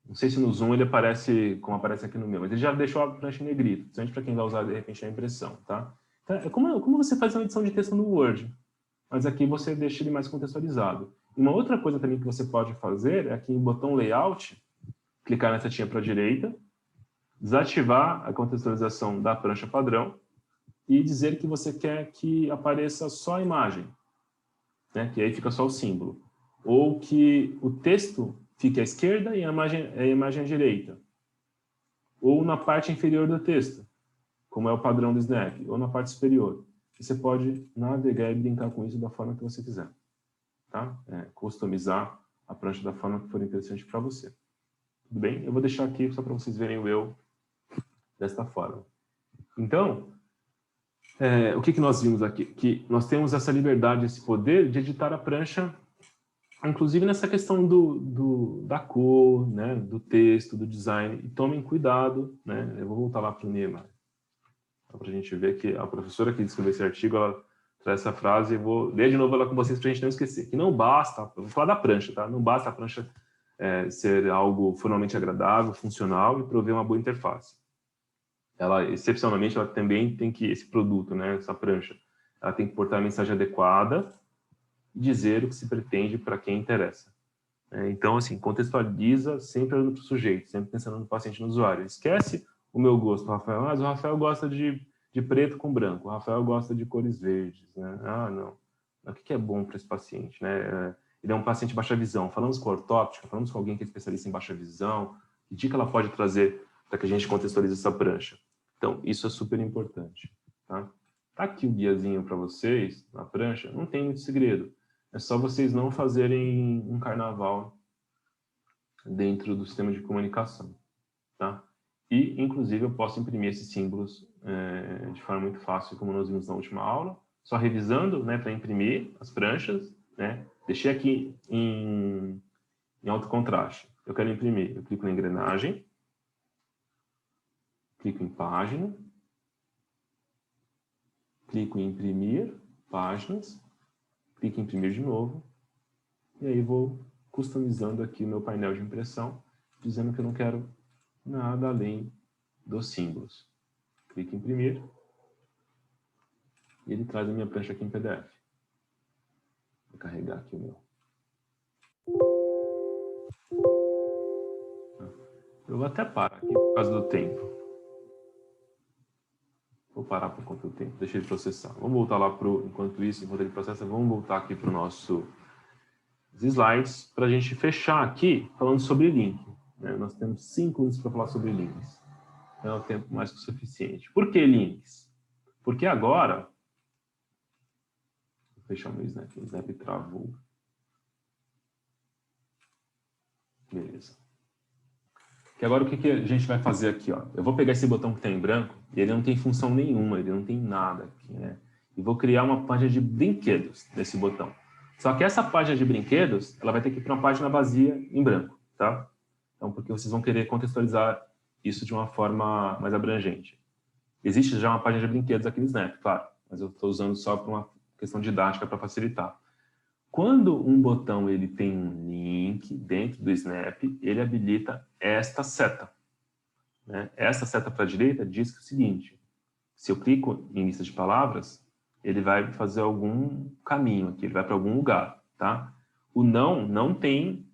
Não sei se no Zoom ele aparece como aparece aqui no meu, mas ele já deixou a prancha em negrito, principalmente para quem vai usar, de repente, a impressão, tá? Então, é como você faz uma edição de texto no Word, mas aqui você deixa ele mais contextualizado. Uma outra coisa também que você pode fazer é aqui em botão Layout, clicar na setinha para a direita, desativar a contextualização da prancha padrão e dizer que você quer que apareça só a imagem, né? Que aí fica só o símbolo. Ou que o texto fique à esquerda e a imagem à direita. Ou na parte inferior do texto, como é o padrão do Snap, ou na parte superior. Você pode navegar e brincar com isso da forma que você quiser. Tá? Customizar a prancha da forma que for interessante para você. Tudo bem? Eu vou deixar aqui só para vocês verem o eu desta forma. Então, o que nós vimos aqui? Que nós temos essa liberdade, esse poder de editar a prancha, inclusive nessa questão da cor, né, do texto, do design. E tomem cuidado, né? Eu vou voltar lá para o Niemeyer, para a gente ver que a professora que escreveu esse artigo, ela traz essa frase, eu vou ler de novo ela com vocês para a gente não esquecer, que não basta, eu vou falar da prancha, tá? Não basta a prancha ser algo formalmente agradável, funcional e prover uma boa interface. Ela, excepcionalmente, ela também tem que, esse produto, né, essa prancha, ela tem que portar a mensagem adequada e dizer o que se pretende para quem interessa. Então, assim, contextualiza sempre olhando para o sujeito, sempre pensando no paciente, no usuário. Esquece o meu gosto, Rafael. Mas o Rafael gosta de preto com branco, o Rafael gosta de cores verdes. Né? Ah, não. O que é bom para esse paciente? Né? Ele é um paciente de baixa visão. Falamos com a ortóptica, falamos com alguém que é especialista em baixa visão. Que dica ela pode trazer para que a gente contextualize essa prancha? Então, isso é super importante. Tá aqui o guiazinho para vocês, na prancha. Não tem muito segredo. É só vocês não fazerem um carnaval dentro do sistema de comunicação, tá? E, inclusive, eu posso imprimir esses símbolos de forma muito fácil, como nós vimos na última aula, só revisando, né, para imprimir as pranchas, né? Deixei aqui em alto contraste. Eu quero imprimir, eu clico na engrenagem, clico em página, clico em imprimir páginas, clico em imprimir de novo, e aí vou customizando aqui o meu painel de impressão, dizendo que eu não quero nada além dos símbolos. Clico em imprimir, e ele traz a minha prancha aqui em PDF. Vou carregar aqui o meu. Eu vou até parar aqui por causa do tempo. Vou parar por conta do tempo, deixa ele processar. Vamos voltar lá para enquanto ele processa, vamos voltar aqui para o nosso slides, para a gente fechar aqui falando sobre link. Né? Nós temos 5 minutos para falar sobre links. É o tempo mais que suficiente. Por que links? Porque agora... Vou fechar o meu Snap. O Snap travou. Beleza. Que agora o que a gente vai fazer aqui? Ó? Eu vou pegar esse botão que está em branco, e ele não tem função nenhuma, ele não tem nada aqui, né? E vou criar uma página de brinquedos nesse botão. Só que essa página de brinquedos, ela vai ter que ir para uma página vazia em branco, tá? Então, porque vocês vão querer contextualizar isso de uma forma mais abrangente. Existe já uma página de brinquedos aqui no Snap, claro, mas eu estou usando só para uma questão didática para facilitar. Quando um botão ele tem um link dentro do Snap, ele habilita esta seta. Né? Essa seta para a direita diz que é o seguinte: se eu clico em lista de palavras, ele vai fazer algum caminho aqui, ele vai para algum lugar, tá? O não tem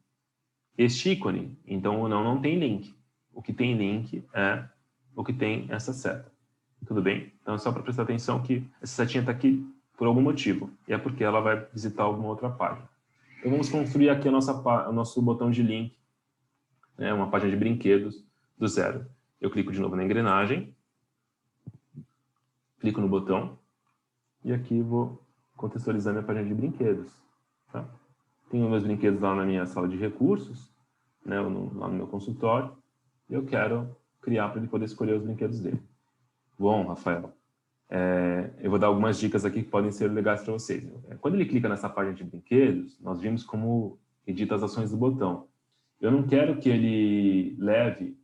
este ícone, então o não tem link. O que tem link é o que tem essa seta. Tudo bem? Então é só para prestar atenção que essa setinha está aqui por algum motivo, e é porque ela vai visitar alguma outra página. Então vamos construir aqui o nosso botão de link, né, uma página de brinquedos do zero. Eu clico de novo na engrenagem, clico no botão, e aqui vou contextualizar minha página de brinquedos. Tá? Tenho meus brinquedos lá na minha sala de recursos, né, lá no meu consultório, e eu quero criar para ele poder escolher os brinquedos dele. Bom, Rafael, eu vou dar algumas dicas aqui que podem ser legais para vocês. Quando ele clica nessa página de brinquedos, nós vimos como edita as ações do botão. Eu não quero que ele leve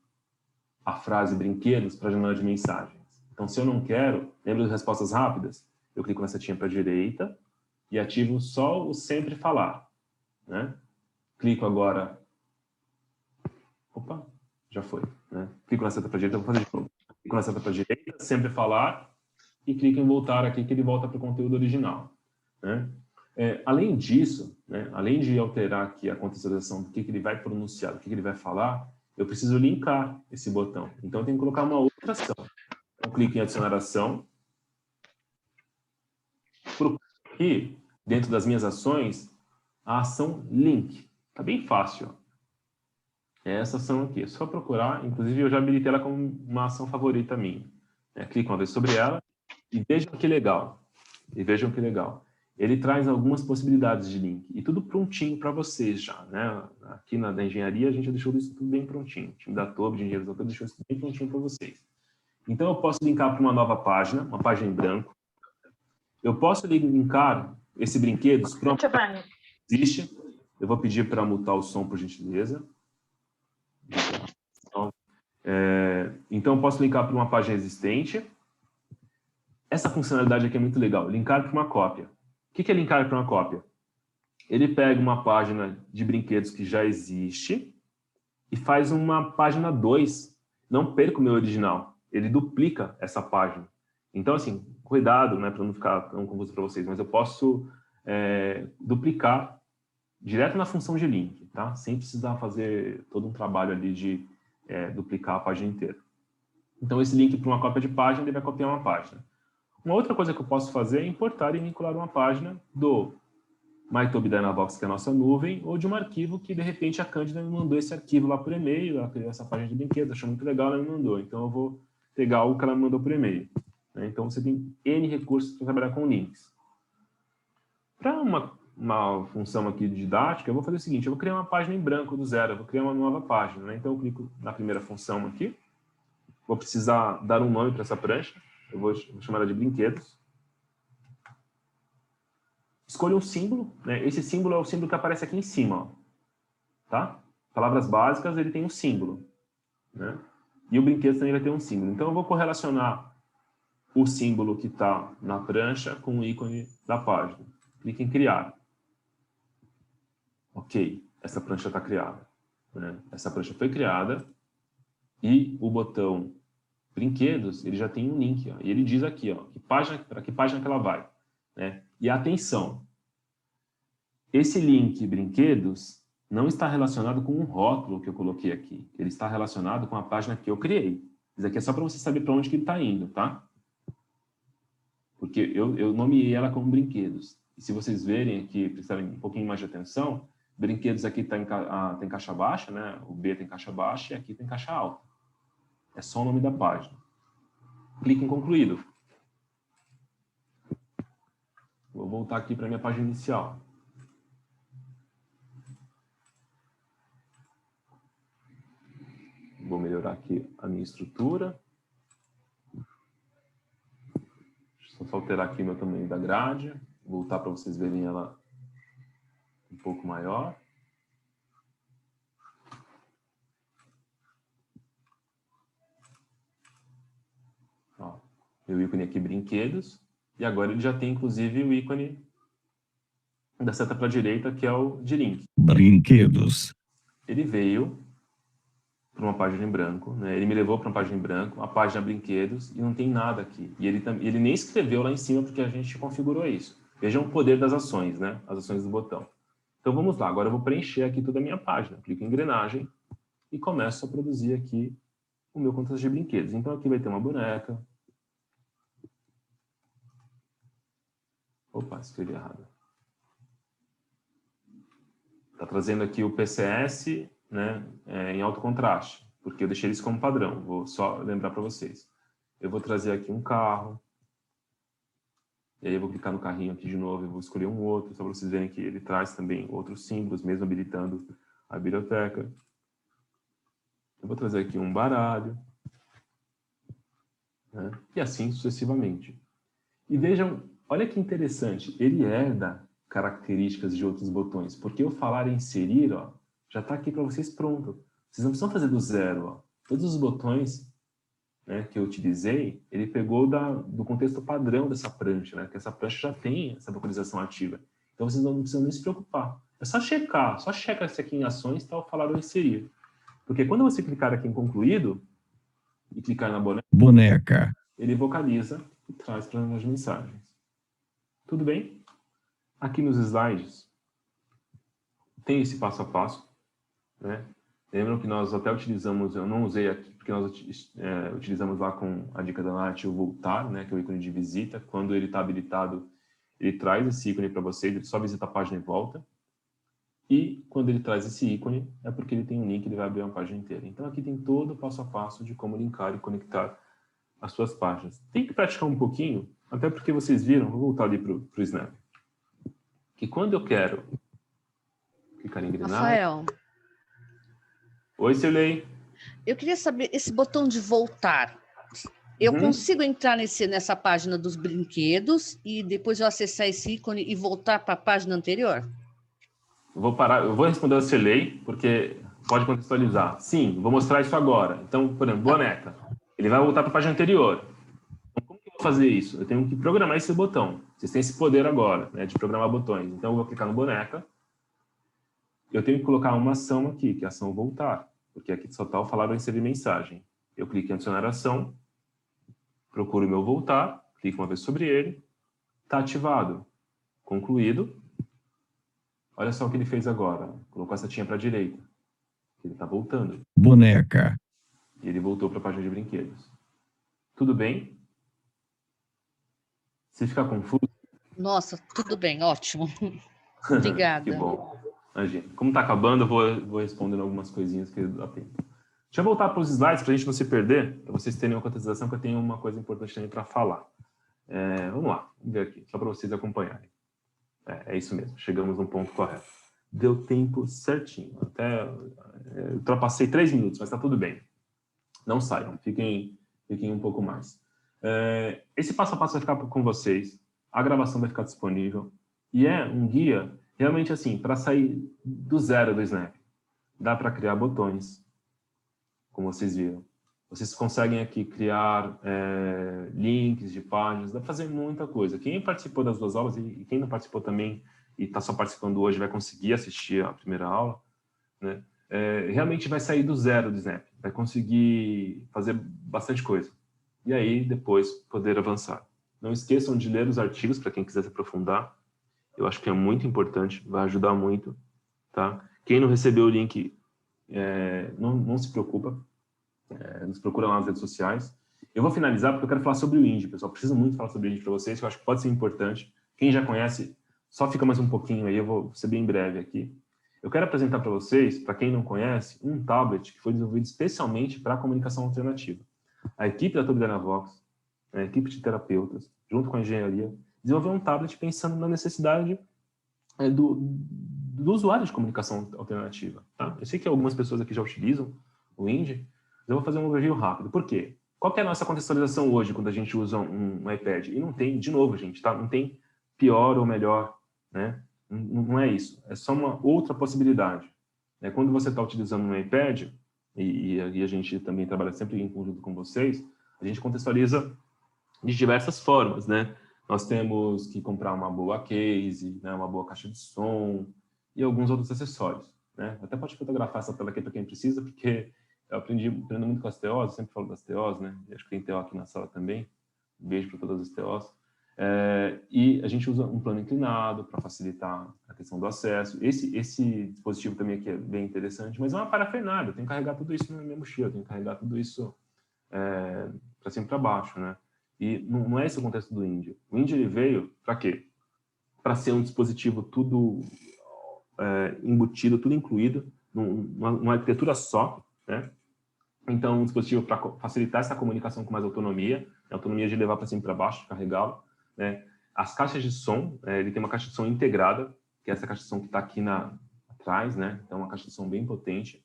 a frase brinquedos para a janela de mensagens. Então, se eu não quero, lembra das respostas rápidas? Eu clico na setinha para a direita e ativo só o sempre falar. Né? Clico agora... Opa, já foi. Né? Clico na seta para a direita, vou fazer de novo. Clico na seta para a direita, sempre falar, e clico em voltar aqui, que ele volta para o conteúdo original. Né? Além disso, né, além de alterar aqui a contextualização do que ele vai pronunciar, do que ele vai falar, eu preciso linkar esse botão. Então, eu tenho que colocar uma outra ação. Então, clico em adicionar ação. Procuro aqui, dentro das minhas ações, a ação link. Está bem fácil. Ó. É essa ação aqui. É só procurar. Inclusive, eu já habilitei ela como uma ação favorita minha. Clico uma vez sobre ela. E vejam que legal. Ele traz algumas possibilidades de link. E tudo prontinho para vocês já. Né? Aqui na engenharia, a gente já deixou isso tudo bem prontinho. O time da TOB, de engenheiros da TOB, deixou isso bem prontinho para vocês. Então, eu posso linkar para uma nova página, uma página em branco. Eu posso linkar esse brinquedo para uma página que existe. Eu vou pedir para mutar o som, por gentileza. Então, eu posso linkar para uma página existente. Essa funcionalidade aqui é muito legal, linkar para uma cópia. O que é linkar para uma cópia? Ele pega uma página de brinquedos que já existe e faz uma página 2. Não perca o meu original, ele duplica essa página. Então, assim, cuidado, né, para não ficar tão confuso para vocês, mas eu posso duplicar direto na função de link, tá? Sem precisar fazer todo um trabalho ali de duplicar a página inteira. Então, esse link para uma cópia de página, ele vai copiar uma página. Uma outra coisa que eu posso fazer é importar e vincular uma página do MyTob Dynavox, que é a nossa nuvem, ou de um arquivo que, de repente, a Cândida me mandou esse arquivo lá por e-mail, ela criou essa página de brinquedos, achou muito legal, ela me mandou. Então, eu vou pegar algo que ela me mandou por e-mail. Né? Então, você tem N recursos para trabalhar com links. Para uma uma função aqui didática, eu vou fazer o seguinte, eu vou criar uma página em branco do zero, eu vou criar uma nova página, né? Então eu clico na primeira função aqui, vou precisar dar um nome para essa prancha, eu vou chamar ela de brinquedos. Escolha um símbolo, né? Esse símbolo é o símbolo que aparece aqui em cima, ó. Tá? Palavras básicas, ele tem um símbolo, né? E o brinquedo também vai ter um símbolo. Então eu vou correlacionar o símbolo que está na prancha com o ícone da página. Clique em criar. Ok, essa prancha está criada, né? Essa prancha foi criada e o botão brinquedos, ele já tem um link, ó, e ele diz aqui, ó, para que página que ela vai, né? E atenção, esse link brinquedos não está relacionado com um rótulo que eu coloquei aqui, ele está relacionado com a página que eu criei. Isso aqui é só para você saber para onde que ele está indo, tá? Porque eu nomeei ela como brinquedos. E se vocês verem aqui, prestarem um pouquinho mais de atenção, brinquedos aqui tem caixa baixa, né? O B tem caixa baixa e aqui tem caixa alta. É só o nome da página. Clique em concluído. Vou voltar aqui para a minha página inicial. Vou melhorar aqui a minha estrutura. Deixa eu só alterar aqui o meu tamanho da grade. Voltar para vocês verem ela um pouco maior. Ó, meu ícone aqui, brinquedos. E agora ele já tem, inclusive, o ícone da seta para a direita, que é o de link. Brinquedos. Ele veio para uma página em branco, né? Ele me levou para uma página em branco, a página brinquedos, e não tem nada aqui. E ele nem escreveu lá em cima, porque a gente configurou isso. Vejam o poder das ações, né? As ações do botão. Então vamos lá, agora eu vou preencher aqui toda a minha página. Clico em engrenagem e começo a produzir aqui o meu contexto de brinquedos. Então aqui vai ter uma boneca. Opa, escrevi errado. Está trazendo aqui o PCS, né, em alto contraste, porque eu deixei eles como padrão. Vou só lembrar para vocês. Eu vou trazer aqui um carro. E aí eu vou clicar no carrinho aqui de novo, eu vou escolher um outro, só para vocês verem que ele traz também outros símbolos, mesmo habilitando a biblioteca. Eu vou trazer aqui um baralho, né? E assim sucessivamente. E vejam, olha que interessante, ele herda características de outros botões, porque eu falar em inserir, ó, já está aqui para vocês pronto. Vocês não precisam fazer do zero, ó. Todos os botões, né, que eu utilizei, ele pegou do contexto padrão dessa prancha, né, que essa prancha já tem essa vocalização ativa. Então vocês não precisam nem se preocupar. É só checar, só checa se aqui em ações está o falar ou inserir. Porque quando você clicar aqui em concluído e clicar na Boneca. ele vocaliza e traz para as mensagens. Tudo bem? Aqui nos slides tem esse passo a passo, né? Lembram que nós até utilizamos, eu não usei aqui, porque nós utilizamos lá com a dica da Nath o voltar, né, que é o ícone de visita. Quando ele está habilitado, ele traz esse ícone para vocês, ele só visita a página e volta. E quando ele traz esse ícone, é porque ele tem um link, ele vai abrir uma página inteira. Então aqui tem todo o passo a passo de como linkar e conectar as suas páginas. Tem que praticar um pouquinho, até porque vocês viram, vou voltar ali para o Snap, que quando eu quero clicar em engrenagem... Rafael, Oi, Cirlei. eu queria saber, esse botão de voltar, eu consigo entrar nessa página dos brinquedos e depois eu acessar esse ícone e voltar para a página anterior? Vou parar, eu vou responder a Cirlei, porque pode contextualizar. Sim, vou mostrar isso agora. Então, por exemplo, boneca. Ele vai voltar para a página anterior. Então, como que eu vou fazer isso? Eu tenho que programar esse botão. Vocês têm esse poder agora, né, de programar botões. Então, eu vou clicar no boneca. Eu tenho que colocar uma ação aqui, que é a ação voltar. Porque aqui só está o falar ou inserir mensagem. Eu clico em adicionar ação. Procuro o meu voltar. Clico uma vez sobre ele. Está ativado. Concluído. Olha só o que ele fez agora. Colocou a setinha para a direita. Ele está voltando. Boneca. E ele voltou para a página de brinquedos. Tudo bem? Se ficar confuso... Nossa, tudo bem, ótimo. Obrigada. Que bom. Imagina. Como está acabando, eu vou respondendo algumas coisinhas que dá tempo. Deixa eu voltar para os slides para a gente não se perder, para vocês terem uma contextualização, que eu tenho uma coisa importante também para falar. Vamos lá, vamos ver aqui, só para vocês acompanharem. É isso mesmo, chegamos no ponto correto. Deu tempo certinho. Até ultrapassei 3 minutos, mas está tudo bem. Não saiam, fiquem um pouco mais. Esse passo a passo vai ficar com vocês, a gravação vai ficar disponível, e é um guia, realmente assim, para sair do zero do Snap. Dá para criar botões, como vocês viram. Vocês conseguem aqui criar links de páginas, dá para fazer muita coisa. Quem participou das 2 aulas e quem não participou também, e está só participando hoje, vai conseguir assistir a primeira aula, né? Realmente vai sair do zero do Snap, vai conseguir fazer bastante coisa. E aí, depois, poder avançar. Não esqueçam de ler os artigos, para quem quiser se aprofundar. Eu acho que é muito importante, vai ajudar muito. Tá? Quem não recebeu o link, não se preocupa. Nos procura lá nas redes sociais. Eu vou finalizar, porque eu quero falar sobre o Indie, pessoal. Preciso muito falar sobre o Indie para vocês, que eu acho que pode ser importante. Quem já conhece, só fica mais um pouquinho aí, eu vou ser bem breve aqui. Eu quero apresentar para vocês, para quem não conhece, um tablet que foi desenvolvido especialmente para a comunicação alternativa. A equipe da Tobii Dynavox, a equipe de terapeutas, junto com a engenharia, desenvolveu um tablet pensando na necessidade do usuário de comunicação alternativa. Tá? Eu sei que algumas pessoas aqui já utilizam o Indie, mas eu vou fazer um review rápido. Por quê? Qual que é a nossa contextualização hoje quando a gente usa um iPad? E não tem, de novo, gente, tá? Não tem pior ou melhor, né? Não é isso. É só uma outra possibilidade. Quando você está utilizando um iPad, e a gente também trabalha sempre em conjunto com vocês, a gente contextualiza de diversas formas, né? Nós temos que comprar uma boa case, né? Uma boa caixa de som e alguns outros acessórios, né? Até pode fotografar essa tela aqui para quem precisa, porque eu aprendo muito com as TOs, sempre falo das TOs, né? E acho que tem TO aqui na sala também. Um beijo para todas as TOs. E a gente usa um plano inclinado para facilitar a questão do acesso. Esse dispositivo também aqui é bem interessante, mas é uma parafernália. Eu tenho que carregar tudo isso na minha mochila, eu tenho que carregar tudo isso para cima e para baixo, né? E não é esse o contexto do Indie. O Indie ele veio para quê? Para ser um dispositivo tudo embutido, tudo incluído, numa arquitetura só, né? Então, um dispositivo para facilitar essa comunicação com mais autonomia, autonomia de levar para cima e para baixo, de carregá-lo, né? As caixas de som, ele tem uma caixa de som integrada, que é essa caixa de som que está aqui atrás, né? Então, uma caixa de som bem potente,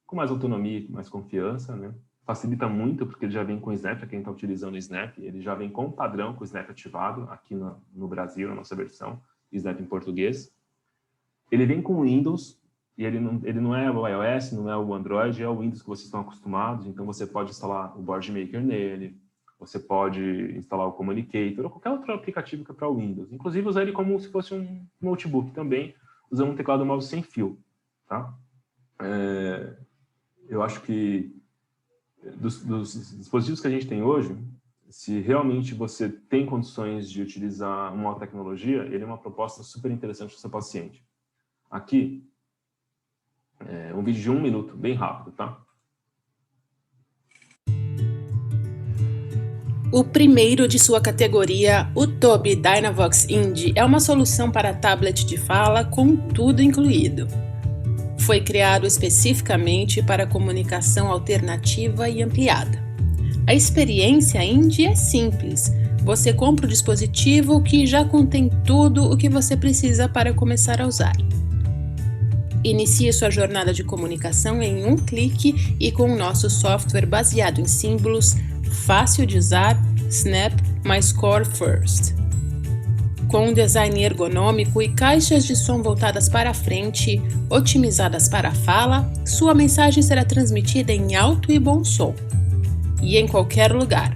com mais autonomia, com mais confiança, né? Facilita muito, porque ele já vem com o Snap, para quem está utilizando o Snap, ele já vem com o padrão, com o Snap ativado, aqui no Brasil, na nossa versão, Snap em português. Ele vem com o Windows, e ele não é o iOS, não é o Android, é o Windows que vocês estão acostumados, então você pode instalar o Board Maker nele, você pode instalar o Communicator, ou qualquer outro aplicativo que é para o Windows. Inclusive, usar ele como se fosse um notebook também, usando um teclado mouse sem fio. Tá? Eu acho que dos dispositivos que a gente tem hoje, se realmente você tem condições de utilizar uma tecnologia, ele é uma proposta super interessante para o seu paciente. Aqui, um vídeo de 1 minuto, bem rápido, tá? O primeiro de sua categoria, o Tobii Dynavox Indie, é uma solução para tablet de fala com tudo incluído. Foi criado especificamente para comunicação alternativa e ampliada. A experiência Indie é simples. Você compra o dispositivo que já contém tudo o que você precisa para começar a usar. Inicie sua jornada de comunicação em um clique e com o nosso software baseado em símbolos, fácil de usar, Snap My Score First. Com um design ergonômico e caixas de som voltadas para a frente, otimizadas para a fala, sua mensagem será transmitida em alto e bom som. E em qualquer lugar.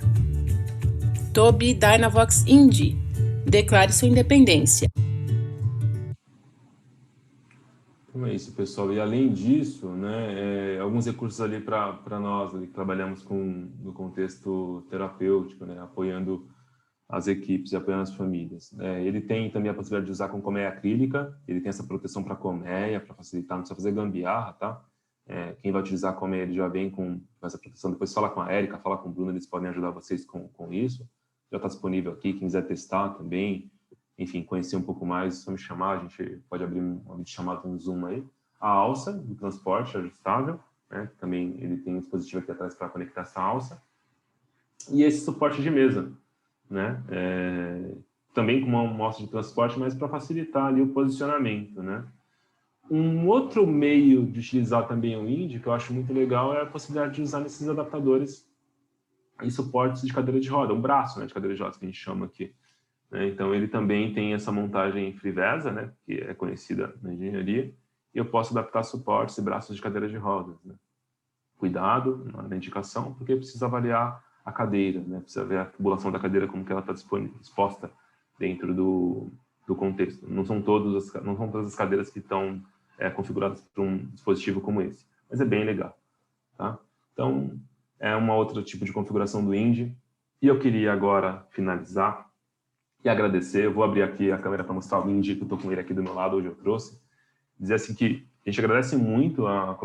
Tobii Dynavox Indie. Declare sua independência. Então é isso, pessoal. E além disso, né, alguns recursos ali para nós, ali, que trabalhamos no contexto terapêutico, né, apoiando as equipes e apoiando as famílias. Ele tem também a possibilidade de usar com colmeia acrílica, ele tem essa proteção para colmeia, para facilitar, não precisa fazer gambiarra, tá? Quem vai utilizar a colmeia, ele já vem com essa proteção. Depois fala com a Érica, fala com o Bruno, eles podem ajudar vocês com isso. Já está disponível aqui, quem quiser testar também, enfim, conhecer um pouco mais, é só me chamar, a gente pode abrir uma videochamada com um Zoom aí. A alça do transporte ajustável, né? Também ele tem um dispositivo aqui atrás para conectar essa alça. E esse suporte de mesa, né? também como uma amostra de transporte, mas para facilitar ali o posicionamento, né? Um outro meio de utilizar também o INDI, que eu acho muito legal, é a possibilidade de usar nesses adaptadores e suportes de cadeira de roda, um braço, né, de cadeira de roda, que a gente chama aqui. Né? Então, ele também tem essa montagem FreeVesa, né, que é conhecida na engenharia, e eu posso adaptar suportes e braços de cadeira de rodas. Né? Cuidado na indicação, porque precisa avaliar a cadeira, né? Precisa ver a tubulação da cadeira, como que ela está disposta dentro do contexto. Não são todas as cadeiras que estão configuradas para um dispositivo como esse, mas é bem legal. Tá? Então, é uma outra tipo de configuração do INDI. E eu queria agora finalizar e agradecer. Eu vou abrir aqui a câmera para mostrar o INDI, que eu estou com ele aqui do meu lado, hoje eu trouxe. Dizer assim que a gente agradece muito a